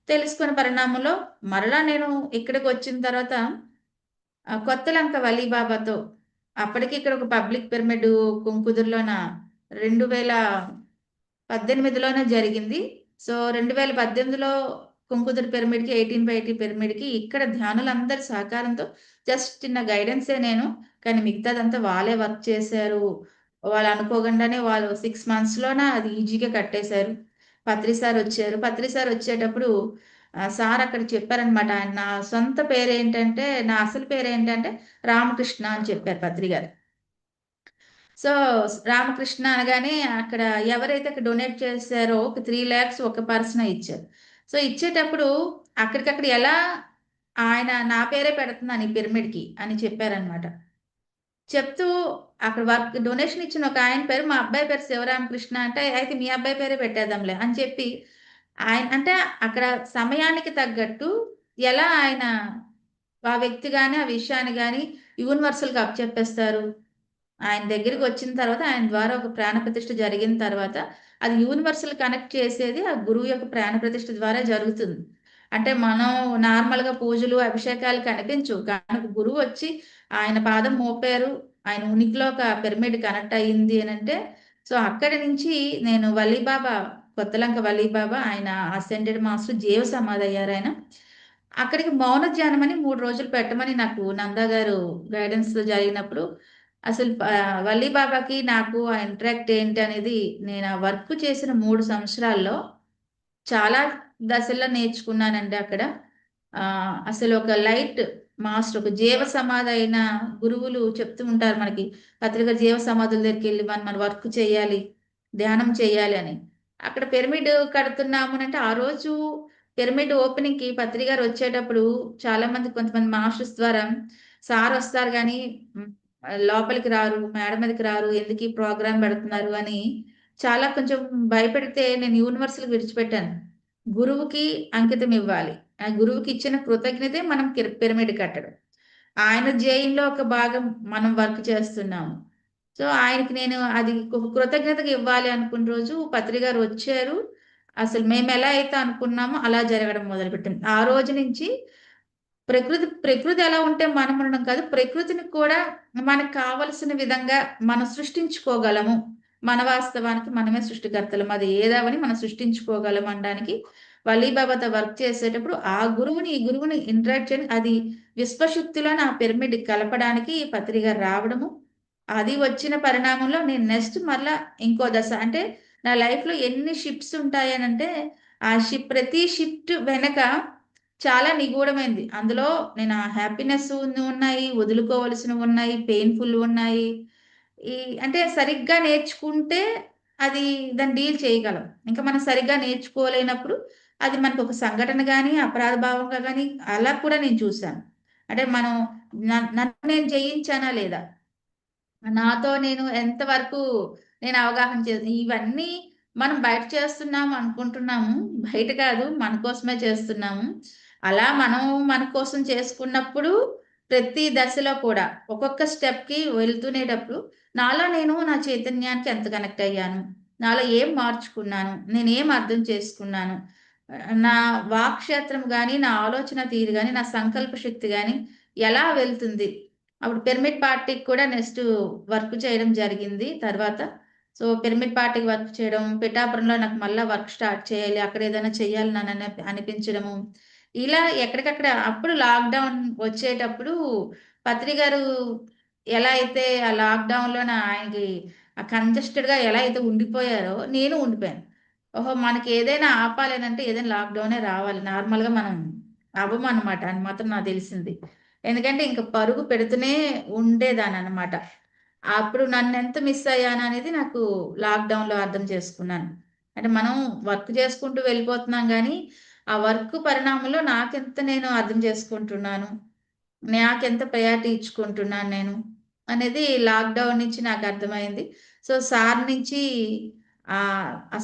తెలుసుకున్న పరిణామంలో మరలా నేను ఇక్కడికొచ్చిన తర్వాత కొత్తలంక వలీబాబాతో అప్పటికి ఇక్కడ ఒక పబ్లిక్ పిరమిడ్ కుంకుదురులోన 2018లోనే జరిగింది. సో, 2018లో కుంకుదురు పిరమిడ్‌కి 18/80 పిరమిడ్‌కి ఇక్కడ ధ్యానులందరి సహకారంతో జస్ట్ చిన్న గైడెన్సే నేను. కానీ మిగతాదంతా వాళ్ళే వర్క్ చేశారు. వాళ్ళు అనుకోకుండానే వాళ్ళు 6 మంత్స్‌లోన అది ఈజీగా కట్టేశారు. పత్రి సారొచ్చారు. పత్రి సారొచ్చేటప్పుడు సార్ అక్కడ చెప్పారనమాట. నా సొంత పేరేంటంటే, నా అసలు పేరేంటంటే రామకృష్ణ అని చెప్పారు పత్రి గారు. సో, రామకృష్ణ అనగానే అక్కడ ఎవరైతే అక్కడ డొనేట్ చేశారో ఒక 3,00,000 ఒక పర్సనే ఇచ్చారు. సో, ఇచ్చేటప్పుడు అక్కడికక్కడ ఎలా ఆయన నా పేరే పెడుతున్నాను ఈ పిరమిడ్‌కి అని చెప్పారనమాట. చెప్తూ అక్కడ డొనేషన్ ఇచ్చిన ఒక ఆయన పేరు మా అబ్బాయి పేరు శివరామకృష్ణ అంటే, అయితే మీ అబ్బాయి పేరే పెట్టేద్దాంలే అని చెప్పి అంటే అక్కడ సమయానికి తగ్గట్టు ఎలా ఆయన ఆ వ్యక్తి గాని, ఆ విషయాన్ని గాని యూనివర్సల్‌గా అప్పచెప్పేస్తారు. ఆయన దగ్గరికి వచ్చిన తర్వాత, ఆయన ద్వారా ఒక ప్రాణ ప్రతిష్ఠ జరిగిన తర్వాత, అది యూనివర్సల్ కనెక్ట్ చేసేది ఆ గురువు యొక్క ప్రాణ ప్రతిష్ఠ ద్వారా జరుగుతుంది. అంటే మనం నార్మల్‌గా పూజలు, అభిషేకాలు కనిపించవు. కానీ గురువు వచ్చి ఆయన పాదం మోపారు. ఆయన ఉనికిలో ఒక పిరమిడ్ కనెక్ట్ అయింది అనంటే, సో, అక్కడి నుంచి నేను వల్లీబాబా, కొత్తలంక వల్లీబాబా ఆయన అసెండెడ్ మాస్టర్ జీవ సమాధయ్యారాయన. అక్కడికి మౌన ధ్యానం అని 3 రోజులు పెట్టమని నాకు నందా గారు గైడెన్స్‌లో జరిగినప్పుడు అసలు వల్లి బాబాకి నాకు ఆ ఇంటరాక్ట్ ఏంటి అనేది నేను ఆ వర్క్ చేసిన 3 సంవత్సరాల్లో చాలా దశల్లో నేర్చుకున్నానండి అక్కడ. అసలు ఒక లైట్ మాస్టర్, ఒక జీవ సమాధి అయిన గురువులు చెప్తూ ఉంటారు మనకి. పత్రిక జీవ సమాధుల దగ్గరికెళ్ళి మనం మన వర్క్ చేయాలి, ధ్యానం చేయాలి అని. అక్కడ పిరమిడ్ కడుతున్నాము అనంటే ఆ రోజు పిరమిడ్ ఓపెనింగ్‌కి పత్రి గారు వచ్చేటప్పుడు చాలామంది కొంతమంది మాస్టర్స్ ద్వారా సార్ వస్తారు గానీ హ్మ్. లోపలికి రారు, మేడ మీదకి రారు, ఎందుకు ఈ ప్రోగ్రామ్ పెడుతున్నారు అని చాలా కొంచెం భయపెడితే నేను యూనివర్సల్‌గా విడిచిపెట్టాను. గురువుకి అంకితం ఇవ్వాలి. ఆ గురువుకి ఇచ్చిన కృతజ్ఞతే మనం పిరమిడ్ కట్టడం. ఆయన జైన్‌లో ఒక భాగం మనం వర్క్ చేస్తున్నాము. సో, ఆయనకి నేను అది కృతజ్ఞతగా ఇవ్వాలి అనుకున్న రోజు పత్రి గారు వచ్చారు. అసలు మేమెలా అయితే అనుకున్నామో అలా జరగడం మొదలుపెట్టింది. ఆ రోజు నుంచి ప్రకృతి ఎలా ఉంటే మనం ఉండడం కాదు. ప్రకృతిని కూడా మనకు కావలసిన విధంగా మనం సృష్టించుకోగలము. మన వాస్తవానికి మనమే సృష్టికర్తలం. అది ఏదవని మనం సృష్టించుకోగలం అనడానికి వల్లీబాబాతో వర్క్ చేసేటప్పుడు ఆ గురువుని, ఈ గురువుని ఇంటరాక్ట్ చేయడం అది విశ్వశుద్ధిలో నా పిరమిడ్ కలపడానికి పత్రి గారు రావడము. అది వచ్చిన పరిణామంలో నేను నెక్స్ట్ మరలా ఇంకో దశ అంటే నా లైఫ్‌లో ఎన్ని షిఫ్ట్స్ ఉంటాయనంటే ఆ ప్రతి షిఫ్ట్ వెనక చాలా నిగూఢమైంది. అందులో నేను ఆ హ్యాపీనెస్ ఉన్నాయి, వదులుకోవాల్సినవున్నాయి, పెయిన్‌ఫుల్‌వున్నాయి. ఈ అంటే సరిగ్గా నేర్చుకుంటే అది దాన్ని డీల్ చేయగలం. ఇంకా మనం సరిగ్గా నేర్చుకోలేనప్పుడు అది మనకొక సంఘటన గాని, అపరాధ భావంగా గాని అలా కూడా నేను చూసాను. అంటే మనం నన్ను నేను జయించానా లేదా? నాతో నేను ఎంతవరకు నేను అవగాహన ఇవన్నీ మనం బయట చేస్తున్నాము అనుకుంటున్నాము. బయట కాదు, మన కోసమే చేస్తున్నాము. అలా మనం మన కోసం చేసుకున్నప్పుడు ప్రతి దశలో కూడా ఒక్కొక్క స్టెప్‌కి వెళ్తునేటప్పుడు నాలో నేను నా చైతన్యానికి ఎంత కనెక్ట్ అయ్యాను? నాలో ఏం మార్చుకున్నాను? నేనేం అర్థం చేసుకున్నాను? నా వాక్‌క్షేత్రం గాని, నా ఆలోచన తీరు గాని, నా సంకల్ప శక్తి గాని ఎలా వెళ్తుంది? అప్పుడు పిరమిడ్ పార్టీకి కూడా నెక్స్ట్ వర్క్ చేయడం జరిగింది తర్వాత. సో, పిరమిడ్ పార్టీకి వర్క్ చేయడం, పిఠాపురంలో నాకు మళ్ళా వర్క్ స్టార్ట్ చేయాలి. అక్కడ ఏదైనా చేయాలి అనిపించడము. ఇలా ఎక్కడికక్కడ అప్పుడు లాక్‌డౌన్ వచ్చేటప్పుడు పత్రి గారు ఎలా అయితే ఆ లాక్‌డౌన్‌లోన ఆయనకి కంజెస్టెడ్‌గా ఎలా అయితే ఉండిపోయారో నేను ఉండిపోయాను. ఓహో! మనకి ఏదైనా ఆపాలనంటే ఏదైనా లాక్‌డౌనే రావాలి. నార్మల్‌గా మనం అవ్వమనమాట అని మాత్రం నాకు తెలిసింది. ఎందుకంటే ఇంక పరుగు పెడుతూనే ఉండేదాన్ననమాట. అప్పుడు నన్నెంత మిస్ అయ్యాననేది నాకు లాక్‌డౌన్‌లో అర్థం చేసుకున్నాను. అంటే మనం వర్క్ చేసుకుంటూ వెళ్ళిపోతున్నాం గానీ, ఆ వర్క్ పరిణామంలో నాకెంత నేను అర్థం చేసుకుంటున్నాను. నాకెంత ప్రయారిటీ ఇచ్చుకుంటున్నాను నేను అనేది లాక్‌డౌన్ నుంచి నాకర్థమైంది. సో, సార్ నుంచి ఆ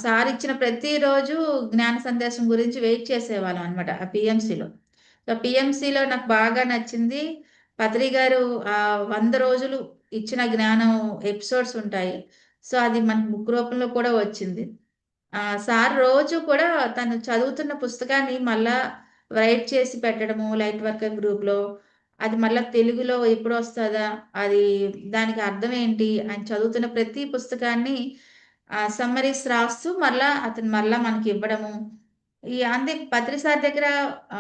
సార్ ఇచ్చిన ప్రతిరోజు జ్ఞాన సందేశం గురించి వెయిట్ చేసేవాళ్ళం అనమాట ఆ పీఎంసీలో. సో, పీఎంసీలో నాకు బాగా నచ్చింది. పత్రి గారు 100 రోజులు ఇచ్చిన జ్ఞానం ఎపిసోడ్స్ ఉంటాయి. సో, అది మనకు బుక్ రూపంలో కూడా వచ్చింది. సార్ రోజు కూడా తను చదువుతున్న పుస్తకాన్ని మళ్ళా రైట్ చేసి పెట్టడము లైట్ వర్కర్ గ్రూప్‌లో. అది మళ్ళా తెలుగులో ఎప్పుడొస్తదా? అది దానికి అర్థం ఏంటి? ఆయన చదువుతున్న ప్రతి పుస్తకాన్ని సమ్మరీస్ రాస్తూ అతను మరలా మనకివ్వడము. అంతే పత్రి సార్ దగ్గర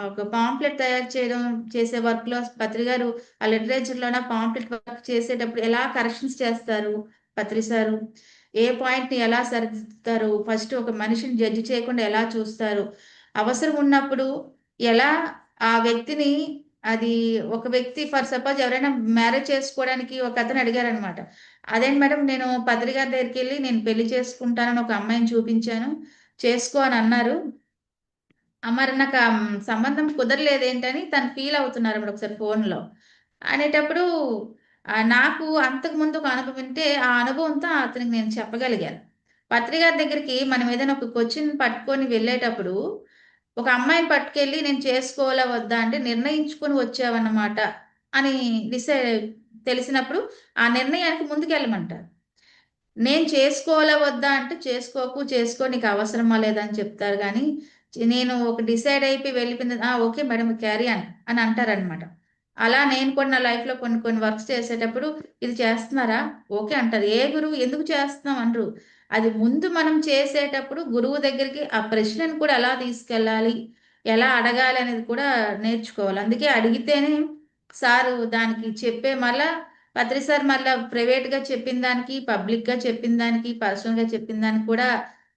ఒక పాంప్లెట్ తయారు చేయడం చేసే వర్క్‌లో పత్రి గారు ఆ లిటరేచర్‌లోన పాంప్లెట్ వర్క్ చేసేటప్పుడు ఎలా కరెక్షన్స్ చేస్తారు పత్రి సారు? ఏ పాయింట్‌ని ఎలా సరిదిద్దుతారు? ఫస్ట్ ఒక మనిషిని జడ్జ్ చేయకుండా ఎలా చూస్తారు? అవసరం ఉన్నప్పుడు ఎలా ఆ వ్యక్తిని అది ఒక వ్యక్తి ఫర్ సపోజ్ ఎవరైనా మ్యారేజ్ చేసుకోవడానికి ఒకతను అడిగారనమాట. అదేంటి మేడం నేను పత్రి గారి దగ్గరికెళ్ళి నేను పెళ్లి చేసుకుంటానని ఒక అమ్మాయిని చూపించాను. చేసుకో అనన్నారు. మరి నాకు సంబంధం కుదరలేదేంటని తను ఫీల్ అవుతున్నారన్నమాట ఒకసారి ఫోన్‌లో. అనేటప్పుడు నాకు అంతకుముందు ఒక అనుభవం ఉంటే, ఆ అనుభవంతో అతనికి నేను చెప్పగలిగాను. పత్రి గారి దగ్గరికి మనం ఏదైనా ఒక క్వెషన్ పట్టుకొని వెళ్ళేటప్పుడు, ఒక అమ్మాయిని పట్టుకెళ్ళి నేను చేసుకోవాలా వద్దా అంటే నిర్ణయించుకొని వచ్చావన్నమాట అని డిసైడ్ తెలిసినప్పుడు ఆ నిర్ణయానికి ముందుకెళ్ళమంటారు. నేను చేసుకోవాలా వద్దా అంటే చేసుకోకు, చేసుకో, నీకు అవసరమా లేదా అని చెప్తారు కానీ నేను ఒక డిసైడ్ అయిపోయి వెళ్ళిపోయింది ఓకే మేడం క్యారీ అని అంటారనమాట. అలా నేను కూడా నా లైఫ్లో కొన్ని కొన్ని వర్క్స్ చేసేటప్పుడు ఇది చేస్తున్నారా ఓకే అంటారు. ఏ గురువు ఎందుకు చేస్తున్నాం అనరు. అది ముందు మనం చేసేటప్పుడు గురువు దగ్గరికి ఆ ప్రశ్నను కూడా ఎలా తీసుకెళ్ళాలి, ఎలా అడగాలి అనేది కూడా నేర్చుకోవాలి. అందుకే అడిగితేనే సారు దానికి చెప్పే మళ్ళా పత్రి సార్ మళ్ళీ ప్రైవేట్గా చెప్పిన దానికి, పబ్లిక్గా చెప్పిన దానికి, పర్సనల్గా చెప్పిన దానికి కూడా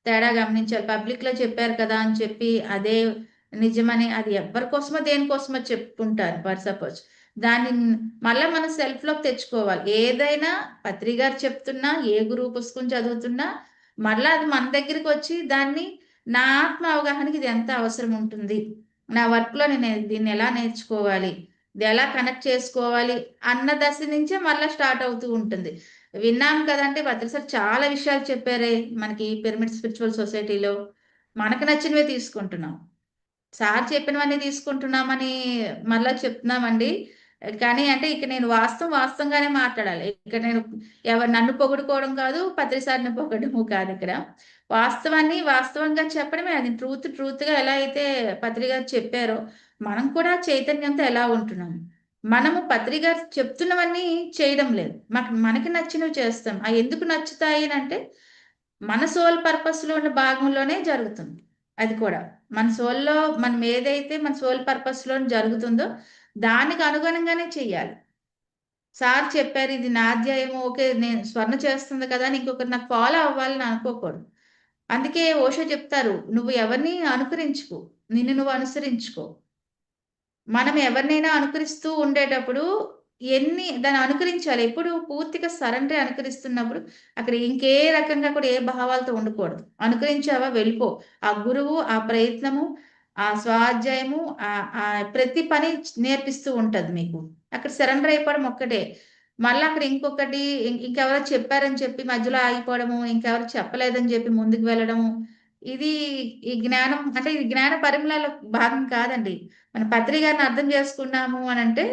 తేడా గమనించాలి. పబ్లిక్లో చెప్పారు కదా అని చెప్పి అదే నిజమని అది ఎవరి కోసమో దేనికోసమో చెప్పుకుంటారు ఫర్ సపోజ్. దాన్ని మళ్ళీ మనం సెల్ఫ్లోకి తెచ్చుకోవాలి. ఏదైనా పత్రి గారు చెప్తున్నా, ఏ గురువు పుస్తకం చదువుతున్నా మళ్ళీ అది మన దగ్గరికి వచ్చి దాన్ని నా ఆత్మ అవగాహనకి ఇది ఎంత అవసరం ఉంటుంది, నా వర్క్లో నేను దీన్ని ఎలా నేర్చుకోవాలి, ఇది ఎలా కనెక్ట్ చేసుకోవాలి అన్న దశ నుంచే మళ్ళీ స్టార్ట్ అవుతూ ఉంటుంది. విన్నాం కదంటే భద్ర సార్ చాలా విషయాలు చెప్పారే మనకి పిరమిడ్ స్పిరిచువల్ సొసైటీలో. మనకు నచ్చినవే తీసుకుంటున్నాం, సార్ చెప్పినవన్నీ తీసుకుంటున్నామని మళ్ళా చెప్తున్నామండి. కానీ అంటే ఇక నేను వాస్తవంగానే మాట్లాడాలి. ఇక్కడ నేను ఎవరు నన్ను పొగుడుకోవడం కాదు, పత్రి సార్ని పొగడము కాదు. ఇక్కడ వాస్తవాన్ని వాస్తవంగా చెప్పడమే. అది ట్రూత్గా ఎలా అయితే పత్రి గారు చెప్పారో మనం కూడా చైతన్యంతో ఎలా ఉంటున్నాం. మనము పత్రి గారు చెప్తున్నవన్నీ చేయడం లేదు, మనకి నచ్చినవి చేస్తాం. అవి ఎందుకు నచ్చుతాయి అంటే మన సోల్ పర్పస్లో ఉన్న భాగంలోనే జరుగుతుంది. అది కూడా మన సోల్లో మనం ఏదైతే మన సోల్ పర్పస్లో జరుగుతుందో దానికి అనుగుణంగానే చెయ్యాలి. సార్ చెప్పారు ఇది నా అధ్యాయము ఓకే నేను స్వర్ణ చేస్తుంది కదా అని ఇంకొకరు నాకు ఫాలో అవ్వాలని అనుకోకూడదు. అందుకే ఓషో చెప్తారు, నువ్వు ఎవరిని అనుకరించుకో, నిన్ను నువ్వు అనుసరించుకో. మనం ఎవరినైనా అనుకరిస్తూ ఉండేటప్పుడు దాన్ని అనుకరించాలి. ఎప్పుడు పూర్తిగా సరెండర్ అనుకరిస్తున్నప్పుడు అక్కడ ఇంకే రకంగా కూడా ఏ భావాలతో ఉండకూడదు. అనుకరించావా వెళ్ళిపో. ఆ గురువు, ఆ ప్రయత్నము, ఆ స్వాధ్యాయము, ఆ ప్రతి పని నేర్పిస్తూ ఉంటది మీకు. అక్కడ సరెండర్ అయిపోవడం ఒక్కటే. మళ్ళీ అక్కడ ఇంకొకటి ఇంకెవరో చెప్పారని చెప్పి మధ్యలో ఆగిపోవడము, ఇంకెవరు చెప్పలేదని చెప్పి ముందుకు వెళ్ళడము. ఇది ఈ జ్ఞానం అంటే ఇది జ్ఞాన పరిమళలో భాగం కాదండి. మన పత్రి గారిని అర్థం చేసుకున్నాము అని అంటే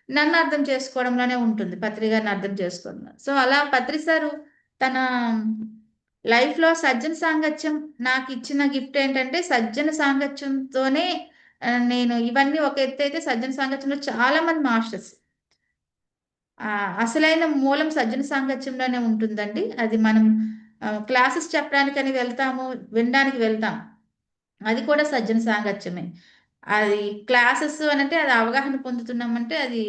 నన్ను అర్థం చేసుకోవడంలోనే ఉంటుంది, పత్రి గారిని అర్థం చేసుకోవడంలో. సో అలా పత్రి సారు తన లైఫ్లో సజ్జన సాంగత్యం నాకు ఇచ్చిన గిఫ్ట్ ఏంటంటే సజ్జన సాంగత్యంతోనే నేను ఇవన్నీ ఒక ఎత్తు అయితే సజ్జన సాంగత్యంలో చాలా మంది మాస్టర్స్ అసలైన మూలం సజ్జన సాంగత్యంలోనే ఉంటుందండి. అది మనం క్లాసెస్ చెప్పడానికని వెళ్తాము, వినడానికి వెళ్తాం, అది కూడా సజ్జన సాంగత్యమే. అది క్లాసెస్ అనంటే అది అవగాహన పొందుతున్నామంటే అది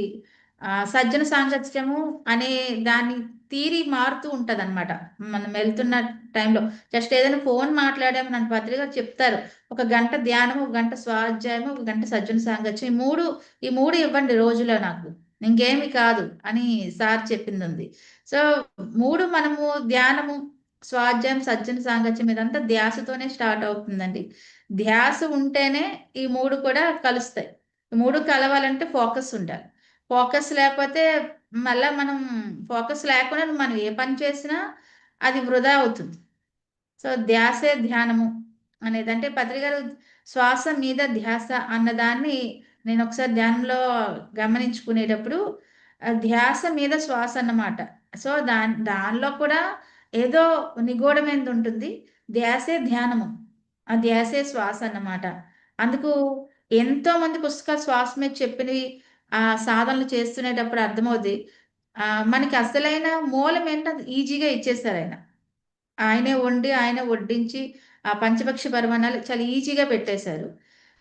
సజ్జన సాంగత్యము అనే దాని తీరి మారుతూ ఉంటదనమాట. మనం వెళ్తున్న టైంలో జస్ట్ ఏదైనా ఫోన్ మాట్లాడాము నన్ను పత్రిక చెప్తారు. ఒక గంట ధ్యానం, ఒక గంట స్వాధ్యాయము, ఒక గంట సజ్జన సాంగత్యం. ఈ మూడు ఇవ్వండి రోజులో నాకు, ఇంకేమి కాదు అని సార్ చెప్పింది. సో 3 మనము ధ్యానము, స్వాధ్యాయం, సజ్జన సాంగత్యం ఇదంతా ధ్యాసతోనే స్టార్ట్ అవుతుందండి. ధ్యాస ఉంటేనే ఈ 3 కూడా కలుస్తాయి. ఈ 3 కలవాలంటే ఫోకస్ ఉండాలి. ఫోకస్ లేకపోతే మళ్ళా ఫోకస్ లేకుండా మనం ఏ పని చేసినా అది వృధా అవుతుంది. సో ధ్యాసే ధ్యానము అనేది అంటే పత్రి గారు శ్వాస మీద ధ్యాస అన్నదాన్ని నేను ఒకసారి ధ్యానంలో గమనించుకునేటప్పుడు ధ్యాస మీద శ్వాస అన్నమాట. సో దానిలో కూడా ఏదో నిగూఢమైనది ఉంటుంది. ధ్యాసే ధ్యానము, ఆ ధ్యాసే శ్వాస అన్నమాట. అందుకు ఎంతో మంది పుస్తకాలు శ్వాస మీద చెప్పినవి సాధనలు చేస్తునేటప్పుడు అర్థమవుద్ది. మనకి అసలైన మూలం ఏంటో అది ఈజీగా ఇచ్చేసారు ఆయన. ఆయనే వండి, ఆయనే వడ్డించి ఆ పంచభక్ష పరమాన్నాలు చాలా ఈజీగా పెట్టేశారు.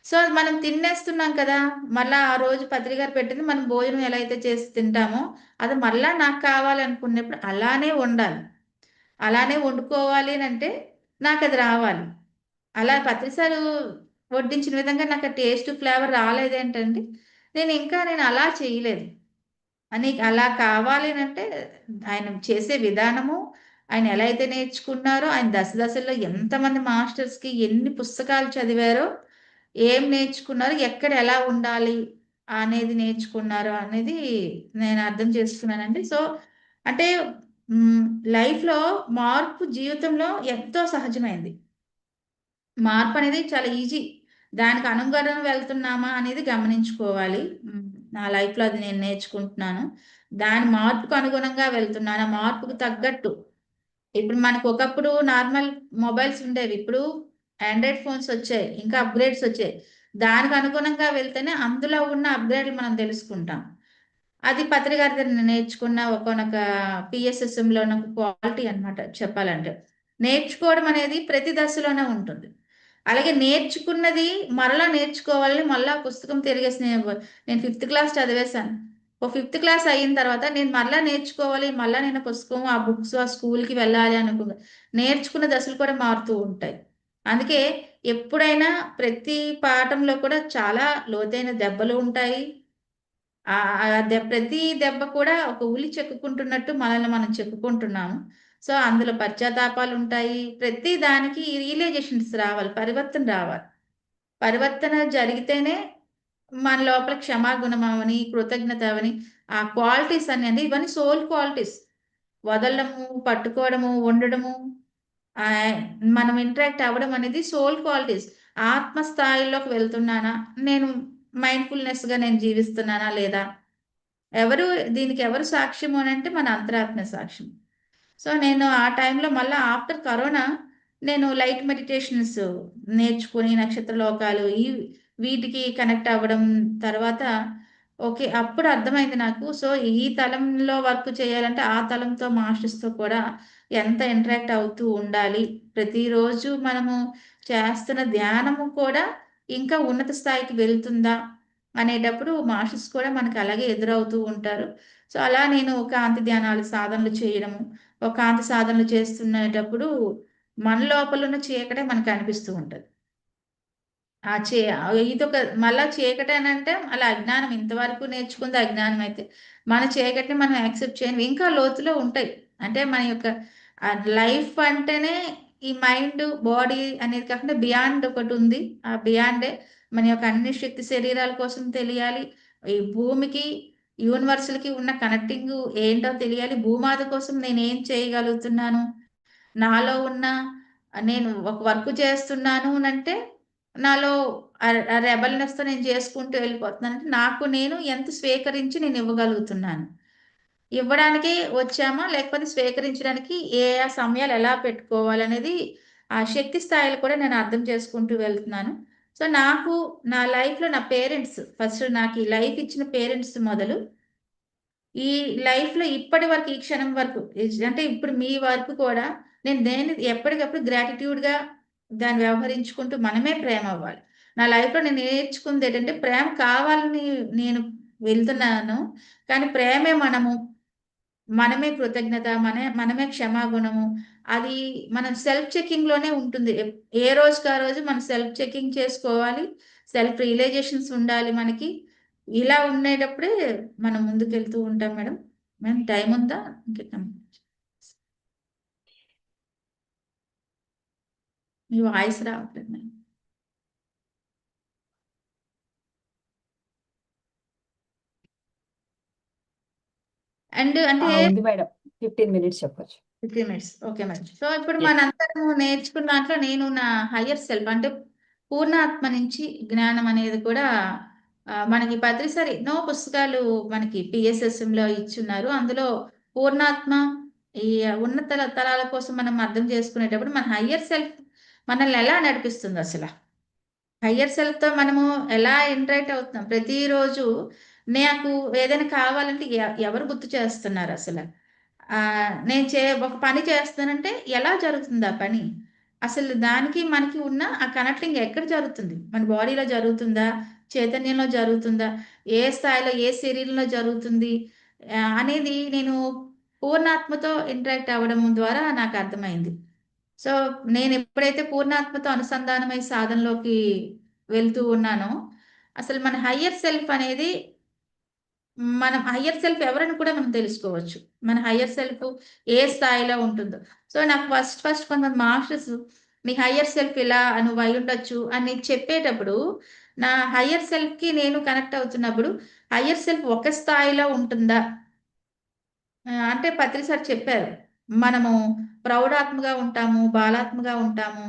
సో మనం తినేస్తున్నాం కదా! మళ్ళా ఆ రోజు పత్రి గారు పెట్టింది మనం భోజనం ఎలా అయితే చేసి తింటామో, అది మళ్ళా నాకు కావాలనుకున్నప్పుడు అలానే వండాలి. అలానే వండుకోవాలి అనంటే నాకది రావాలి. అలా పత్రి సారు వడ్డించిన విధంగా నాకు ఆ టేస్ట్, ఫ్లేవర్ రాలేదేంటండి, నేను అలా చేయలేదు. నీకు అలా కావాలి అనంటే ఆయన చేసే విధానము, ఆయన ఎలా అయితే నేర్చుకున్నారో, ఆయన దశల్లో ఎంతమంది మాస్టర్స్‌కి ఎన్ని పుస్తకాలు చదివారో, ఏం నేర్చుకున్నారో, ఎక్కడ ఎలా ఉండాలి అనేది నేర్చుకున్నారో అనేది నేను అర్థం చేసుకున్నానండి. సో, అంటే హ్మ్, లైఫ్‌లో మార్పు జీవితంలో ఎంతో సహజమైంది. మార్పనేది చాలా ఈజీ. దానికి అనుగుణంగా వెళ్తున్నామా అనేది గమనించుకోవాలి. నా లైఫ్లో అది నేను నేర్చుకుంటున్నాను. దాని మార్పుకు అనుగుణంగా వెళ్తున్నాను. ఆ మార్పుకు తగ్గట్టు ఇప్పుడు మనకు ఒకప్పుడు నార్మల్ మొబైల్స్ ఉండేవి. ఇప్పుడు ఆండ్రాయిడ్ ఫోన్స్ వచ్చాయి. ఇంకా అప్గ్రేడ్స్ వచ్చాయి. దానికి అనుగుణంగా వెళ్తేనే అందులో ఉన్న అప్గ్రేడ్లు మనం తెలుసుకుంటాం. అది పత్రి గారి దగ్గర నేర్చుకున్న ఒకానొక పిఎస్ఎస్ఎంలో నాకు క్వాలిటీ అన్నమాట చెప్పాలంటే. నేర్చుకోవడం అనేది ప్రతి దశలోనే ఉంటుంది. అలాగే నేర్చుకున్నది మరలా నేర్చుకోవాలని మళ్ళా పుస్తకం తిరిగేసి నేను ఫిఫ్త్ క్లాస్ చదివేశాను. ఓ ఫిఫ్త్ క్లాస్ అయిన తర్వాత నేను మరలా నేర్చుకోవాలి, మళ్ళా నేను పుస్తకం, ఆ బుక్స్, ఆ స్కూల్‌కి వెళ్ళాలి అనుకున్న నేర్చుకున్న దశలు కూడా మారుతూ ఉంటాయి. అందుకే ఎప్పుడైనా ప్రతి పాఠంలో కూడా చాలా లోతైన దెబ్బలు ఉంటాయి. ప్రతి దెబ్బ కూడా ఒక ఉలి చెక్కుకుంటున్నట్టు మనల్ని మనం చెక్కుకుంటున్నాము. సో, అందులో పశ్చాత్తాపాలుంటాయి. ప్రతి దానికి రియలైజేషన్స్ రావాలి. పరివర్తన రావాలి. పరివర్తన జరిగితేనే మన లోపల క్షమాగుణం అవని, కృతజ్ఞత అవని, ఆ క్వాలిటీస్ అన్నీ ఇవన్నీ సోల్ క్వాలిటీస్. వదలడము, పట్టుకోవడము, ఉండడము, ఆహ్, మనం ఇంటరాక్ట్ అవ్వడం అనేది సోల్ క్వాలిటీస్. ఆత్మ స్థాయిలోకి వెళ్తున్నానా? నేను మైండ్‌ఫుల్‌నెస్‌గా నేను జీవిస్తున్నానా లేదా? ఎవరు దీనికి ఎవరు సాక్ష్యము అనంటే మన అంతరాత్మ సాక్ష్యం. సో, నేను ఆ టైంలో మళ్ళా ఆఫ్టర్ కరోనా నేను లైట్ మెడిటేషన్స్ నేర్చుకొని నక్షత్ర లోకాలు వీటికి కనెక్ట్ అవ్వడం తర్వాత ఓకే. అప్పుడు అర్థమైంది నాకు. సో, ఈ తలంలో వర్క్ చేయాలంటే ఆ తలంతో మాస్టర్స్‌తో కూడా ఎంత ఇంటరాక్ట్ అవుతూ ఉండాలి. ప్రతిరోజు మనము చేస్తున్న ధ్యానము కూడా ఇంకా ఉన్నత స్థాయికి వెళ్తుందా అనేటప్పుడు మాస్టర్స్ కూడా మనకు అలాగే ఎదురవుతూ ఉంటారు. సో, అలా నేను కాంతి ధ్యానాలు సాధనలు చేయడము, ఒక కాంతి సాధనలు చేస్తునేటప్పుడు మన లోపల ఉన్న చీకటే మనకు కనిపిస్తూ ఉంటది. ఆ! ఇదొక మళ్ళా చీకటనంటే అలా అజ్ఞానం ఇంతవరకు నేర్చుకుంది అజ్ఞానం అయితే, మన చీకటిని మనం యాక్సెప్ట్ చేయనివి ఇంకా లోతులో ఉంటాయి. అంటే మన యొక్క లైఫ్ అంటేనే ఈ మైండ్, బాడీ అనేది కాకుండా బియాండ్ ఒకటుంది. ఆ బియాండే మన యొక్క అన్ని శక్తి శరీరాల కోసం తెలియాలి. ఈ భూమికి, యూనివర్స్‌లకి ఉన్న కనెక్టింగు ఏంటో తెలియాలి. భూమాత కోసం నేనేం చేయగలుగుతున్నాను? నాలో ఉన్న నేను ఒక వర్క్ చేస్తున్నాను అనంటే, నాలో ఆ రెబెల్‌నెస్‌తో నేను చేసుకుంటూ వెళ్ళిపోతున్నానంటే, నాకు నేను ఎంత స్వీకరించి నేను ఇవ్వగలుగుతున్నాను. ఇవ్వడానికే వచ్చామా? లేకపోతే స్వీకరించడానికి సమయాలు ఎలా పెట్టుకోవాలనేది ఆ శక్తి స్థాయిలు కూడా నేను అర్థం చేసుకుంటూ వెళ్తున్నాను. సో, నాకు నా లైఫ్‌లో నా పేరెంట్స్ ఫస్ట్ నాకు ఈ లైఫ్ ఇచ్చిన పేరెంట్స్ మొదలు ఈ లైఫ్‌లో ఇప్పటి వరకు, ఈ క్షణం వరకు అంటే ఇప్పుడు మీ వరకు కూడా నేను దేన్ని ఎప్పటికప్పుడు గ్రాటిట్యూడ్‌గా దాన్ని వ్యవహరించుకుంటూ మనమే ప్రేమ అవ్వాలి. నా లైఫ్‌లో నేను నేర్చుకుందేంటంటే ప్రేమ కావాలని నేను వెళ్తున్నాను. కానీ ప్రేమే మనము. మనమే కృతజ్ఞత, మనమే క్షమాగుణము. అది మనం సెల్ఫ్ చెకింగ్‌లోనే ఉంటుంది. ఏ రోజుకి ఆ రోజు మనం సెల్ఫ్ చెకింగ్ చేసుకోవాలి. సెల్ఫ్ రియలైజేషన్స్ ఉండాలి మనకి. ఇలా ఉండేటప్పుడే మనం ముందుకెళ్తూ ఉంటాం మేడం. మేడం టైమ్ ఉందా? ఇంక మీ వాయిస్ రావట్లేదు మేడం. అండ్ అంటే ఉంది మేడం. 15 మినిట్స్ చెప్పొచ్చు. 15 మినిట్స్. Okay madam. సో, ఇప్పుడు యెస్. మనందరము నేర్చుకున్న దాంట్లో నేను నా హైయర్ సెల్ఫ్ అంటే పూర్ణాత్మ నుంచి జ్ఞానం అనేది కూడా మనకి పత్రిసారి ఎన్నో పుస్తకాలు మనకి పిఎస్ఎస్ఎంలో ఇచ్చున్నారు. అందులో పూర్ణాత్మ ఈ ఉన్నత తరాల కోసం మనం అర్థం చేసుకునేటప్పుడు మన హైయర్ సెల్ఫ్ మనల్ని ఎలా నడిపిస్తుందసల? హైయర్ సెల్ఫ్‌తో మనము ఎలా ఇంటరాక్ట్ అవుతున్నాం? ప్రతిరోజు నాకు ఏదైనా కావాలంటే ఎవరు గుర్తు చేస్తున్నారసల? నేను ఒక పని చేస్తానంటే ఎలా జరుగుతుంది ఆ పని? అసలు దానికి మనకి ఉన్న ఆ కనెక్టింగ్ ఎక్కడ జరుగుతుంది? మన బాడీలో జరుగుతుందా? చైతన్యంలో జరుగుతుందా? ఏ స్థాయిలో, ఏ శరీరంలో జరుగుతుంది? అనేది నేను పూర్ణాత్మతో ఇంటరాక్ట్ అవ్వడం ద్వారా నాకర్థమైంది. సో, నేనెప్పుడైతే పూర్ణాత్మతో అనుసంధానమై సాధనలోకి వెళ్తూ ఉన్నానో, అసలు మన హయ్యర్ సెల్ఫ్ అనేది మనం హయ్యర్ సెల్ఫ్ ఎవరని కూడా మనం తెలుసుకోవచ్చు. మన హయ్యర్ సెల్ఫ్ ఏ స్థాయిలో ఉంటుందో. సో, నాకు ఫస్ట్ కొంతమంది మాస్టర్స్ "నీ హయ్యర్ సెల్ఫ్ ఇలా నువ్వు అయ్యుండొచ్చు" అని చెప్పేటప్పుడు, నా హయ్యర్ సెల్ఫ్‌కి నేను కనెక్ట్ అవుతున్నప్పుడు, హయ్యర్ సెల్ఫ్ ఒక స్థాయిలో ఉంటుందా? అంటే పత్రి సార్ చెప్పారు. మనము ప్రౌఢాత్మగా ఉంటాము, బాలాత్మగా ఉంటాము.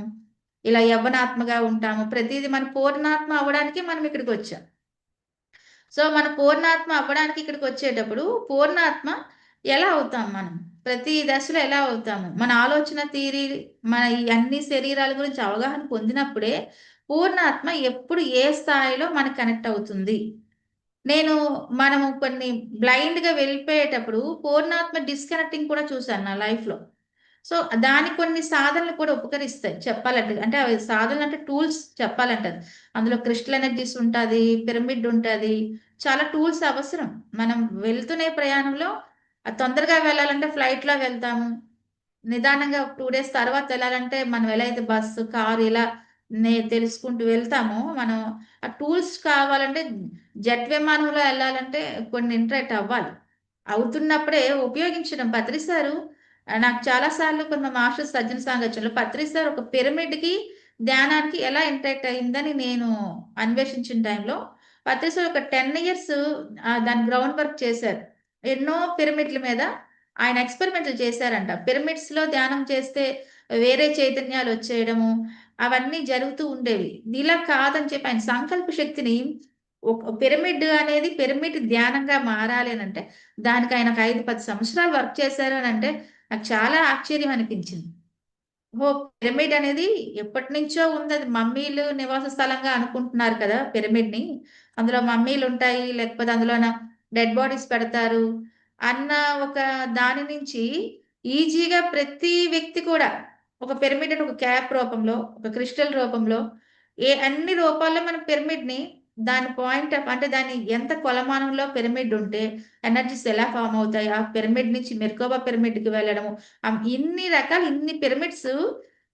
ఇలా యవ్వనాత్మగా ఉంటాము. ప్రతిదీ మన పూర్ణాత్మ అవ్వడానికి మనం ఇక్కడికి వచ్చాం. సో, మన పూర్ణాత్మ అవ్వడానికి ఇక్కడికి వచ్చేటప్పుడు పూర్ణాత్మ ఎలా అవుతాం మనం? ప్రతి దశలో ఎలా అవుతాము? మన ఆలోచన తీరి మన ఈ అన్ని శరీరాల గురించి అవగాహన పొందినప్పుడే పూర్ణాత్మ ఎప్పుడు ఏ స్థాయిలో మనకు కనెక్ట్ అవుతుంది. నేను మనము కొన్ని బ్లైండ్‌గా వెళ్ళిపోయేటప్పుడు పూర్ణాత్మ డిస్కనెక్టింగ్ కూడా చూసాను నా లైఫ్‌లో. సో, దానికి కొన్ని సాధనలు కూడా ఉపకరిస్తాయి చెప్పాలంటే. అంటే అవి సాధనలంటే టూల్స్ చెప్పాలంటే. అందులో క్రిస్టల్ ఎనర్జీస్ ఉంటాది, పిరమిడ్ ఉంటది. చాలా టూల్స్ అవసరం. మనం వెళ్తునే ప్రయాణంలో తొందరగా వెళ్ళాలంటే ఫ్లైట్‌లో వెళ్తాము. నిదానంగా ఒక 2 డేస్ తర్వాత వెళ్ళాలంటే మనం ఎలా అయితే బస్సు, కారు ఇలా తెలుసుకుంటూ వెళ్తామో, మనం ఆ టూల్స్ కావాలంటే జెట్ విమానంలో ఎళ్ళాలంటే కొన్ని ఇంటరాక్ట్ అవ్వాలి. అవుతున్నప్పుడే ఉపయోగించడం. పత్రి సారు నాకు చాలా సార్లు కొంత మాస్టర్స్ సజ్జన సాంగత్యంలో పత్రి సార్ ఒక పిరమిడ్‌కి, ధ్యానానికి ఎలా ఇంటరాక్ట్ అయిందని నేను అన్వేషించిన టైంలో పత్రి సార్ ఒక 10 ఇయర్స్ దాని గ్రౌండ్ వర్క్ చేశారు. ఎన్నో పిరమిడ్‌ల మీద ఆయన ఎక్స్‌పెరిమెంట్‌లు చేశారంట. పిరమిడ్స్‌లో ధ్యానం చేస్తే వేరే చైతన్యాలొచ్చేయడము, అవన్నీ జరుగుతూ ఉండేవి. ఇలా కాదని చెప్పి ఆయన సంకల్ప శక్తిని ఒక పిరమిడ్ అనేది పిరమిడ్ ధ్యానంగా మారాలి అనంటే, దానికి ఆయన ఒక 5, 10 సంవత్సరాలు వర్క్ చేశారు అనంటే, నాకు చాలా ఆశ్చర్యం అనిపించింది. ఓహ్! పిరమిడ్ అనేది ఎప్పటినుంచో ఉందది. మమ్మీలు నివాస స్థలంగా అనుకుంటున్నారు కదా! పిరమిడ్‌ని. అందులో మమ్మీలుంటాయి. లేకపోతే అందులోన డెడ్ బాడీస్ పెడతారు. అన్న ఒక దాని నుంచి ఈజీగా ప్రతి వ్యక్తి కూడా ఒక పిరమిడ్ అంటే ఒక క్యాప్ రూపంలో, ఒక క్రిస్టల్ రూపంలో అన్ని రూపాల్లో మనం పిరమిడ్‌ని దాని పాయింట్ ఆఫ్ అంటే దాని ఎంత కొలమానంలో పిరమిడ్ ఉంటే ఎనర్జీస్ ఎలా ఫార్మ్ అవుతాయి? ఆ పిరమిడ్ నుంచి మెర్కబా పిరమిడ్‌కి వెళ్ళడము. ఇన్ని రకాలు ఇన్ని పిరమిడ్స్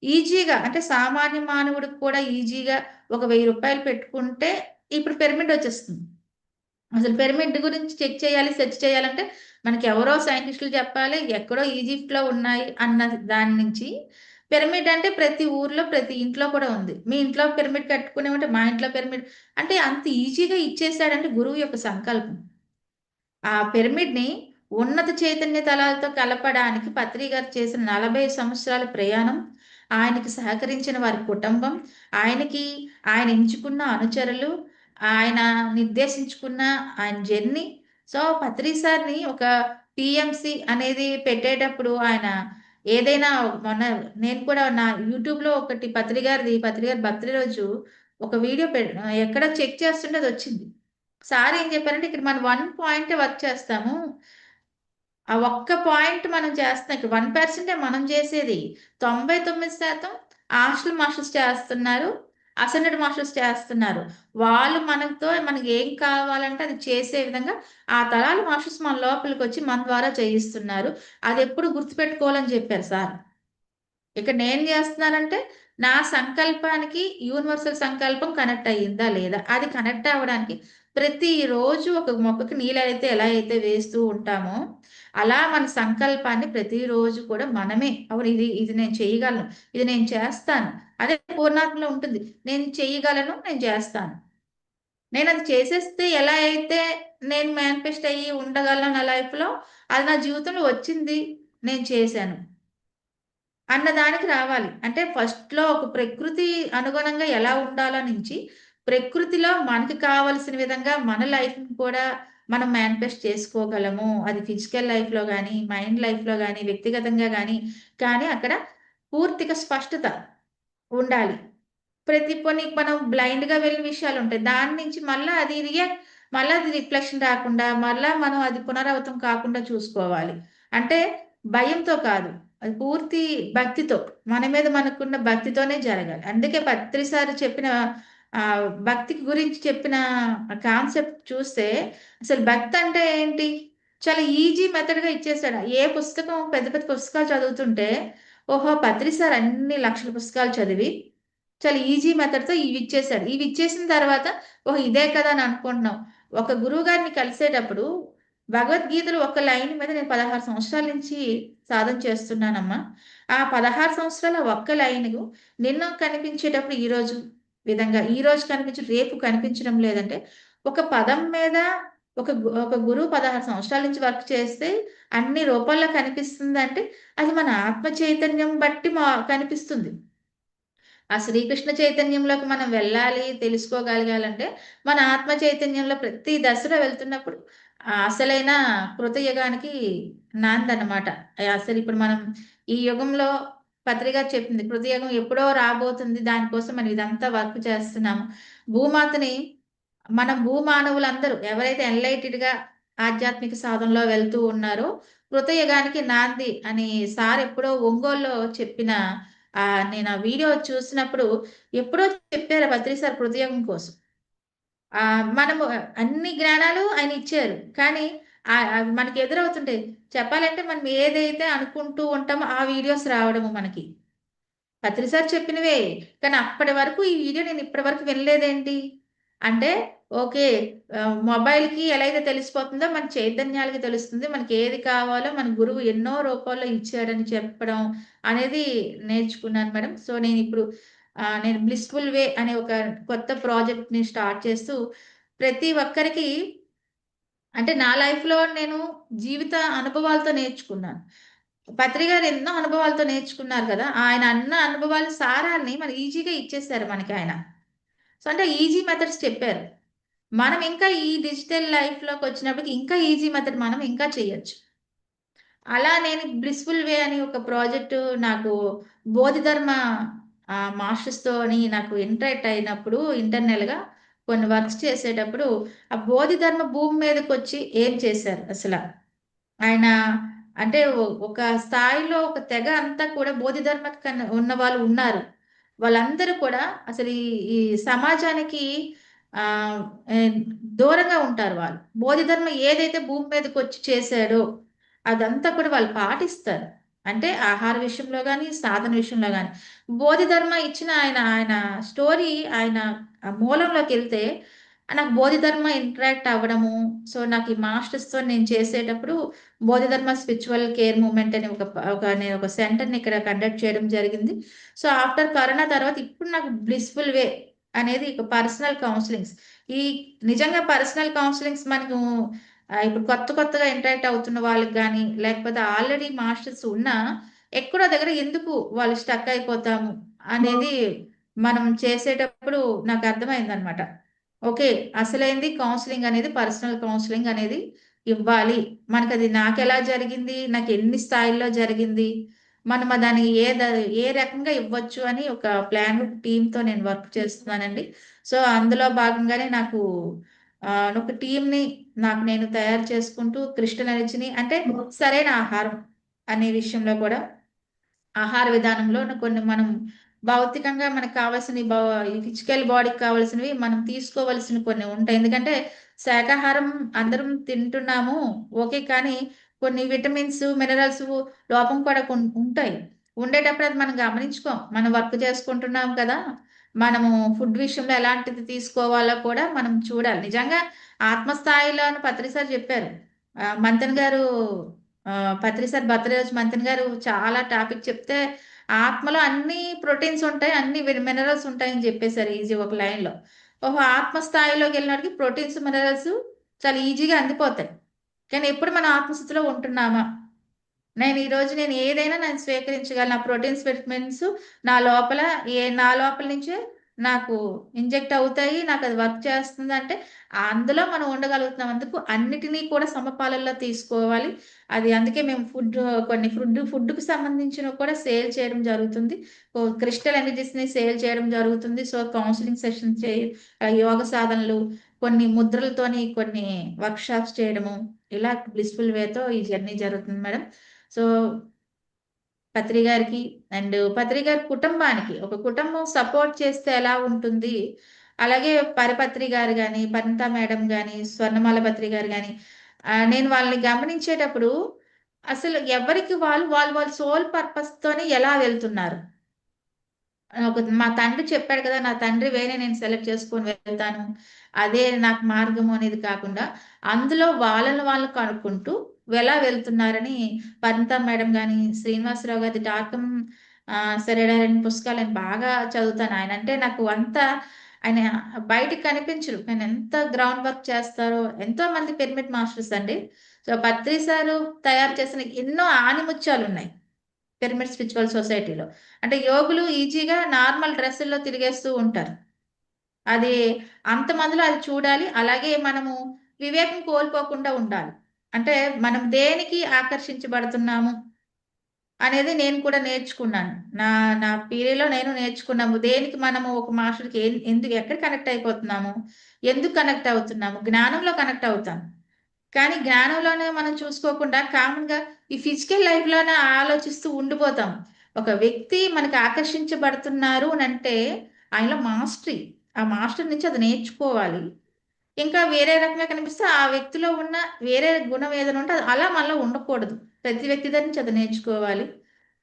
ఈజీగా అంటే సామాన్య మానవుడికి కూడా ఈజీగా ఒక రూ. 1000 పెట్టుకుంటే ఇప్పుడు పిరమిడ్ వచ్చేస్తుంది. అసలు పిరమిడ్ గురించి చెక్ చేయాలి, సెర్చ్ చేయాలంటే మనకెవరో సైంటిస్టులు చెప్పాలి. ఎక్కడో ఈజిప్ట్‌లో ఉన్నాయి అన్న దాని నుంచి పిరమిడ్ అంటే ప్రతి ఊర్లో, ప్రతి ఇంట్లో కూడా ఉంది. మీ ఇంట్లో పిరమిడ్ కట్టుకునేమంటే మా ఇంట్లో పిరమిడ్ అంటే అంత ఈజీగా ఇచ్చేసాడంటే గురువు యొక్క సంకల్పం. ఆ పిరమిడ్‌ని ఉన్నత చైతన్య తలాలతో కలపడానికి పత్రి గారు చేసిన 40 సంవత్సరాల ప్రయాణం, ఆయనకి సహకరించిన వారి కుటుంబం, ఆయనకి ఆయన ఎంచుకున్న అనుచరులు, ఆయన నిర్దేశించుకున్న ఆయన జర్నీ. సో, పత్రి సార్‌ని ఒక పీఎంసీ అనేది పెట్టేటప్పుడు ఆయన ఏదైనా మొన్న నేను కూడా నా యూట్యూబ్‌లో ఒకటి పత్రి గారి బర్త్‌డే రోజు ఒక వీడియో ఎక్కడో చెక్ చేస్తుంటే అదొచ్చింది. సార్ ఏం చెప్పారంటే, ఇక్కడ మనం 1 పాయింటే వర్క్ చేస్తాము. ఆ ఒక్క పాయింట్ మనం చేస్తున్నాం. ఇక్కడ 1% మనం చేసేది. 99% హాస్టల్ మాస్టర్స్ చేస్తున్నారు. అసైన్డ్ మాస్టర్స్ చేస్తున్నారు. వాళ్ళు మనకి ఏం కావాలంటే అది చేసే విధంగా ఆ తరాల మాస్టర్స్ మన లోపలికొచ్చి మన ద్వారా చేయిస్తున్నారు. అదెప్పుడు గుర్తుపెట్టుకోవాలని చెప్పారు సార్. ఇక్కడ నేను జేస్తున్నానంటే, నా సంకల్పానికి యూనివర్సల్ సంకల్పం కనెక్ట్ అయ్యిందా లేదా? అది కనెక్ట్ అవ్వడానికి ప్రతిరోజు ఒక మొక్కకి నీళ్ళైతే ఎలా అయితే వేస్తూ ఉంటామో, అలా మన సంకల్పాన్ని ప్రతిరోజు కూడా మనమే అవును ఇది నేను చేయగలను. ఇది నేను చేస్తాను. అదే పూర్ణాత్మలో ఉంటుంది. నేను చేయగలను. నేను చేస్తాను. నేనది చేసేస్తే ఎలా అయితే నేను మేనిఫెస్ట్ అయ్యి ఉండగలను నా లైఫ్‌లో, అది నా జీవితంలో వచ్చింది. నేను చేశాను. అన్నదానికి రావాలి. అంటే ఫస్ట్‌లో ఒక ప్రకృతి అనుగుణంగా ఎలా ఉండాలో నుంచి, ప్రకృతిలో మనకి కావాల్సిన విధంగా మన లైఫ్‌ని కూడా మనం మేనిఫెస్ట్ చేసుకోగలము. అది ఫిజికల్ లైఫ్‌లో గాని, మైండ్ లైఫ్‌లో గాని, వ్యక్తిగతంగా గాని, కానీ అక్కడ పూర్తిగా స్పష్టత ఉండాలి. పోనీ మనం బ్లైండ్‌గా వెళ్ళిన విషయాలుంటాయి. దాని నుంచి మళ్ళా అది రిఫ్లెక్షన్ రాకుండా, మళ్ళా మనం అది పునరావృతం కాకుండా చూసుకోవాలి. అంటే భయంతో కాదు. అది పూర్తి భక్తితో. మన మీద మనకున్న భక్తితోనే జరగాలి. అందుకే పత్రి సార్ చెప్పిన భక్తి గురించి చెప్పిన కాన్సెప్ట్ చూస్తే అసలు భక్తంటే ఏంటి? చాలా ఈజీ మెథడ్‌గా ఇచ్చేసాడు. ఏ పుస్తకం పెద్ద పెద్ద పుస్తకాలు చదువుతుంటే, ఓహో! పత్రి సార్ అన్ని లక్షల పుస్తకాలు చదివి చాలా ఈజీ మెథడ్‌తో ఇవిచ్చేసాడు. ఇవిచ్చేసిన తర్వాత ఓహ్! ఇదే కదా అని అనుకుంటున్నాం. ఒక గురువుగారిని కలిసేటప్పుడు భగవద్గీతలో ఒక లైన్ మీద నేను 16 సంవత్సరాల నుంచి సాధన చేస్తున్నానమ్మా. ఆ 16 సంవత్సరాల ఒక్క లైను నిన్న కనిపించేటప్పుడు ఈరోజు విధంగా, ఈరోజు కనిపించి రేపు కనిపించడం లేదంటే, ఒక పదం మీద ఒక గురువు 16 సంవత్సరాల నుంచి వర్క్ చేస్తే అన్ని రూపాల్లో కనిపిస్తుందంటే, అది మన ఆత్మ చైతన్యం బట్టి కనిపిస్తుంది. ఆ శ్రీకృష్ణ చైతన్యంలోకి మనం వెళ్ళాలి, తెలుసుకోగలగాలంటే మన ఆత్మ చైతన్యంలో ప్రతి దశలో వెళ్తున్నప్పుడు అసలైన కృతయుగానికి నాందన్నమాట. అసలు ఇప్పుడు మనం ఈ యుగంలో పత్రిక చెప్పింది కృతయుగం ఎప్పుడో రాబోతుంది. దానికోసం మనం ఇదంతా వర్క్ చేస్తున్నాము. భూమాతని మనం భూమానవులందరూ ఎవరైతే ఎన్‌లైటెడ్‌గా ఆధ్యాత్మిక సాధనలో వెళ్తూ ఉన్నారో, కృతయుగానికి నాంది అని సార్ ఎప్పుడో ఒంగోలులో చెప్పిన నేను ఆ వీడియో చూసినప్పుడు ఎప్పుడో చెప్పారు పత్రి సార్ కృతయుగం కోసం. మనము అన్ని జ్ఞానాలు ఆయన ఇచ్చారు. కానీ అవి మనకి ఎదురవుతుంటాయి. చెప్పాలంటే మనం ఏదైతే అనుకుంటూ ఉంటామో ఆ వీడియోస్ రావడము మనకి. పత్రి సార్ చెప్పినవే. కానీ అప్పటి వరకు ఈ వీడియో నేను ఇప్పటి వరకు వినలేదేంటి? అంటే ఓకే. మొబైల్‌కి ఎలా అయితే తెలిసిపోతుందో మన చైతన్యాలకి తెలుస్తుంది. మనకి ఏది కావాలో మన గురువు ఎన్నో రూపాల్లో ఇచ్చాడని చెప్పడం అనేది నేర్చుకున్నాను మేడం. సో, నేనిప్పుడు నేను 'బ్లిస్ఫుల్ వే' అనే ఒక కొత్త ప్రాజెక్ట్‌ని స్టార్ట్ చేస్తూ ప్రతి ఒక్కరికి అంటే నా లైఫ్‌లో నేను జీవిత అనుభవాలతో నేర్చుకున్నాను. పత్రి గారు ఎన్నో అనుభవాలతో నేర్చుకున్నారు కదా! ఆయన అన్న అనుభవాల సారాన్ని మన ఈజీగా ఇచ్చేసారు మనకాయన. సో, అంటే ఈజీ మెథడ్స్ చెప్పారు. మనం ఇంకా ఈ డిజిటల్ లైఫ్‌లోకొచ్చినప్పటికి ఇంకా ఈజీ మెథడ్ మనం ఇంకా చేయొచ్చు. అలా నేను 'బ్లిస్ఫుల్ వే' అని ఒక ప్రాజెక్టు నాకు బోధిధర్మ మాస్టర్స్‌తోని నాకు ఇంటరాక్ట్ అయినప్పుడు ఇంటర్నల్‌గా కొన్ని వర్క్స్ చేసేటప్పుడు, ఆ బోధిధర్మ భూమి మీదకొచ్చి ఏం చేశారు అసల? ఆయన అంటే ఒక స్థాయిలో ఒక తెగ అంతా కూడా బోధిధర్మ ఉన్నవాళ్ళు ఉన్నారు. వాళ్ళందరూ కూడా అసలు ఈ ఈ సమాజానికి ఆహ్, ఎన్ దూరంగా ఉంటారు వాళ్ళు. బోధిధర్మ ఏదైతే భూమి మీదకొచ్చి చేశాడో, అదంతా కూడా వాళ్ళు పాటిస్తారు. అంటే ఆహార విషయంలో గాని, సాధన విషయంలో గాని. బోధిధర్మ ఇచ్చిన ఆయన స్టోరీ ఆయన మూలంలోకెళ్తే నాకు బోధిధర్మ ఇంటరాక్ట్ అవ్వడము, సో, నాకు ఈ మాస్టర్స్‌తో నేను చేసేటప్పుడు బోధిధర్మ స్పిరిచువల్ కేర్ మూవ్‌మెంట్ అని నేను ఒక సెంటర్‌ని ఇక్కడ కండక్ట్ చేయడం జరిగింది. సో, ఆఫ్టర్ కరోనా తర్వాత ఇప్పుడు నాకు బ్లిస్ఫుల్ వే అనేది ఇక పర్సనల్ కౌన్సెలింగ్స్. ఈ నిజంగా పర్సనల్ కౌన్సెలింగ్స్ మనకు ఇప్పుడు కొత్తగా ఇంటరాక్ట్ అవుతున్న వాళ్ళకి గాని, లేకపోతే ఆల్రెడీ మాస్టర్స్ ఉన్నా ఎక్కడో దగ్గర ఎందుకు వాళ్ళు స్టక్ అయిపోతాము అనేది మనం చేసేటప్పుడు నాకు అర్థమైందనమాట. ఓకే. అసలైంది కౌన్సెలింగ్ అనేది పర్సనల్ కౌన్సెలింగ్ అనేది ఇవ్వాలి. మనకది నాకెలా జరిగింది? నాకెన్ని స్థాయిల్లో జరిగింది? మనం దానికి ఏ రకంగా ఇవ్వచ్చు అని ఒక ప్లాన్ టీమ్‌తో నేను వర్క్ చేస్తున్నానండి. సో, అందులో భాగంగానే నాకు ఒక టీమ్‌ని నాకు నేను తయారు చేసుకుంటూ క్రిస్టల్ ఎనర్జీని అంటే సరైన ఆహారం అనే విషయంలో కూడా ఆహార విధానంలో కొన్ని మనం భౌతికంగా మనకు కావాల్సినవి ఈ ఫిజికల్ బాడీకి కావాల్సినవి మనం తీసుకోవాల్సినవి కొన్ని ఉంటాయి. ఎందుకంటే శాకాహారం అందరం తింటున్నాము. ఓకే. కానీ కొన్ని విటమిన్స్, మినరల్స్ లోపం కూడా ఉంటాయి. ఉండేటప్పుడు అది మనం గమనించుకోం. మనం వర్క్ చేసుకుంటున్నాం కదా! మనము ఫుడ్ విషయంలో ఎలాంటిది తీసుకోవాలో కూడా మనం చూడాలి. నిజంగా ఆత్మస్థాయిలోని పత్రి సార్ చెప్పారు. మంతెన గారు పత్రి సార్ బర్త్‌డే రోజు మంతెన గారు చాలా టాపిక్ చెప్తే ఆత్మలో అన్ని ప్రోటీన్స్ ఉంటాయి. అన్ని మినరల్స్ ఉంటాయని చెప్పేసారు ఈజీ ఒక లైన్‌లో. ఓహో! ఆత్మ స్థాయిలోకెళ్ళినటికి ప్రోటీన్స్, మినరల్స్ చాలా ఈజీగా అందిపోతాయి. కానీ ఎప్పుడు మనం ఆత్మస్థితిలో ఉంటున్నామా? నేను ఏదైనా నేను స్వీకరించగలను. నా ప్రోటీన్స్, విటమిన్స్ నా లోపల నుంచే నాకు ఇంజెక్ట్ అవుతాయి. నాకది వర్క్ చేస్తుందంటే, అందులో మనం ఉండగలుగుతున్నాం. అందుకు అన్నిటిని కూడా సమపాలల్లో తీసుకోవాలి. అది అందుకే మేము కొన్ని ఫుడ్‌కి సంబంధించినవి కూడా సేల్ చేయడం జరుగుతుంది. క్రిస్టల్ ఎనర్జీస్‌ని సేల్ చేయడం జరుగుతుంది. సో, కౌన్సెలింగ్ సెషన్స్ యోగ సాధనలు, కొన్ని ముద్రలతోని కొన్ని వర్క్‌షాప్స్ చేయడము, ఇలా బ్లిస్ఫుల్ వేతో ఈ జర్నీ జరుగుతుంది మేడం. సో, పత్రి గారికి పత్రి గారి కుటుంబానికి, ఒక కుటుంబం సపోర్ట్ చేస్తే ఎలా ఉంటుంది? అలాగే పరిపత్రి గారు గాని, పనిత మేడం గాని, స్వర్ణమాల పత్రి గారు గాని నేను వాళ్ళని గమనించేటప్పుడు అసలు ఎవరికి వాళ్ళ సోల్ పర్పస్‌తోని ఎలా వెళ్తున్నారు? మా తండ్రి చెప్పాడు కదా! నా తండ్రి వేనే నేను సెలెక్ట్ చేసుకొని వెళ్తాను. అదే నాకు మార్గము అనేది కాకుండా, అందులో వాళ్ళని కనుక్కుంటూ ఎలా వెళ్తున్నారని పరిణిత మేడం గాని, శ్రీనివాసరావు గారి డార్కం సరేడారని పుస్తకాలు నేను బాగా చదువుతాను. ఆయనంటే నాకు ఆయన బయటికి కనిపించరు. కానీ ఎంత గ్రౌండ్ వర్క్ చేస్తారో ఎంతో మంది పిరమిడ్ మాస్టర్స్ అండి. సో, పత్రి సారు తయారు చేసిన ఎన్నో ఆణిముత్యాలున్నాయి. పిరమిడ్ స్పిరిచువల్ సొసైటీలో. అంటే యోగులు ఈజీగా నార్మల్ డ్రెస్సుల్లో తిరిగేస్తూ ఉంటారు. అది అంతమందిలో అది చూడాలి. అలాగే మనము వివేకం కోల్పోకుండా ఉండాలి. అంటే మనం దేనికి ఆకర్షించబడుతున్నాము అనేది నేను కూడా నేర్చుకున్నాను. నా నా పీరియడ్‌లో నేను నేర్చుకున్నాము. దేనికి మనము ఒక మాస్టర్‌కి ఎందుకు ఎక్కడ కనెక్ట్ అయిపోతున్నాము? ఎందుకు కనెక్ట్ అవుతున్నాము? జ్ఞానంలో కనెక్ట్ అవుతాం. కానీ జ్ఞానంలోనే మనం చూసుకోకుండా కామన్‌గా ఈ ఫిజికల్ లైఫ్‌లోనే ఆలోచిస్తూ ఉండిపోతాం. ఒక వ్యక్తి మనకు ఆకర్షించబడుతున్నారు అనంటే ఆయనలో మాస్టరీ. ఆ మాస్టర్ నుంచి అది నేర్చుకోవాలి. ఇంకా వేరే రకంగా కనిపిస్తే ఆ వ్యక్తిలో ఉన్న వేరే గుణం ఏదైనా ఉంటే అది అలా మనలో ఉండకూడదు. ప్రతి వ్యక్తి దగ్గర నుంచి అది నేర్చుకోవాలి.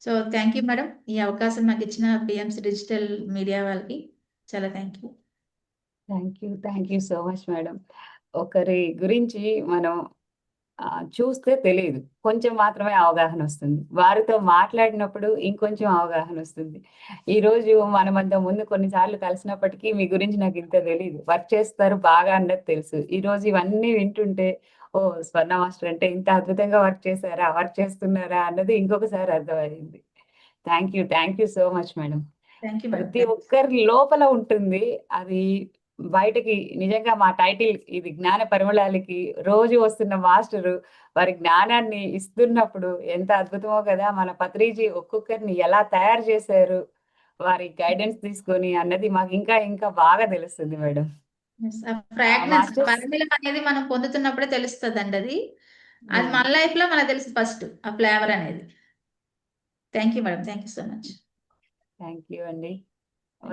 So, thank you madam. ఈ అవకాశం నాకిచ్చిన పిఎంసి డిజిటల్ మీడియా వాళ్ళకి చాలా thank you. Thank you so much madam. ఒకరి గురించి మనం చూస్తే తెలీదు. కొంచెం మాత్రమే అవగాహనొస్తుంది. వారితో మాట్లాడినప్పుడు ఇంకొంచెం అవగాహనొస్తుంది. ఈరోజు మనమంతకు ముందు కొన్ని సార్లు కలిసినప్పటికీ మీ గురించి నాకింత తెలీదు. వర్క్ చేస్తారు బాగా అన్నది తెలుసు. ఈరోజు ఇవన్నీ వింటుంటే ఓహ్! స్వర్ణ మాస్టర్ అంటే ఇంత అద్భుతంగా వర్క్ చేశారా? వర్క్ చేస్తున్నారా? అన్నది ఇంకొకసారి అర్థమయింది. Thank you so much madam. Thank you madam. ప్రతి ఒక్కరి లోపల ఉంటుంది. అది బయటకి నిజంగా మా టైటిల్ ఇది జ్ఞాన పరిమళాలకి రోజు వస్తున్న మాస్టరు వారి జ్ఞానాన్ని ఇస్తున్నప్పుడు ఎంత అద్భుతమో కదా! మన పత్రిజీ ఒక్కొక్కరిని ఎలా తయారు చేశారు, వారి గైడెన్స్ తీసుకొని అన్నది మాకు ఇంకా ఇంకా బాగా తెలుస్తుంది మేడం. యెస్. ఆ ఫ్రాగ్రెన్స్ మాస్టర్స్ పరిమళం అనేది మనం పొందుతున్నప్పుడే తెలుస్తదండి అది. అది హ్మ్. మన లైఫ్‌లో మనకు తెలుస్తది ఫస్ట్ ఆ ఫ్లేవర్ అనేది. Thank you madam. Thank you so much. Thank you అండి.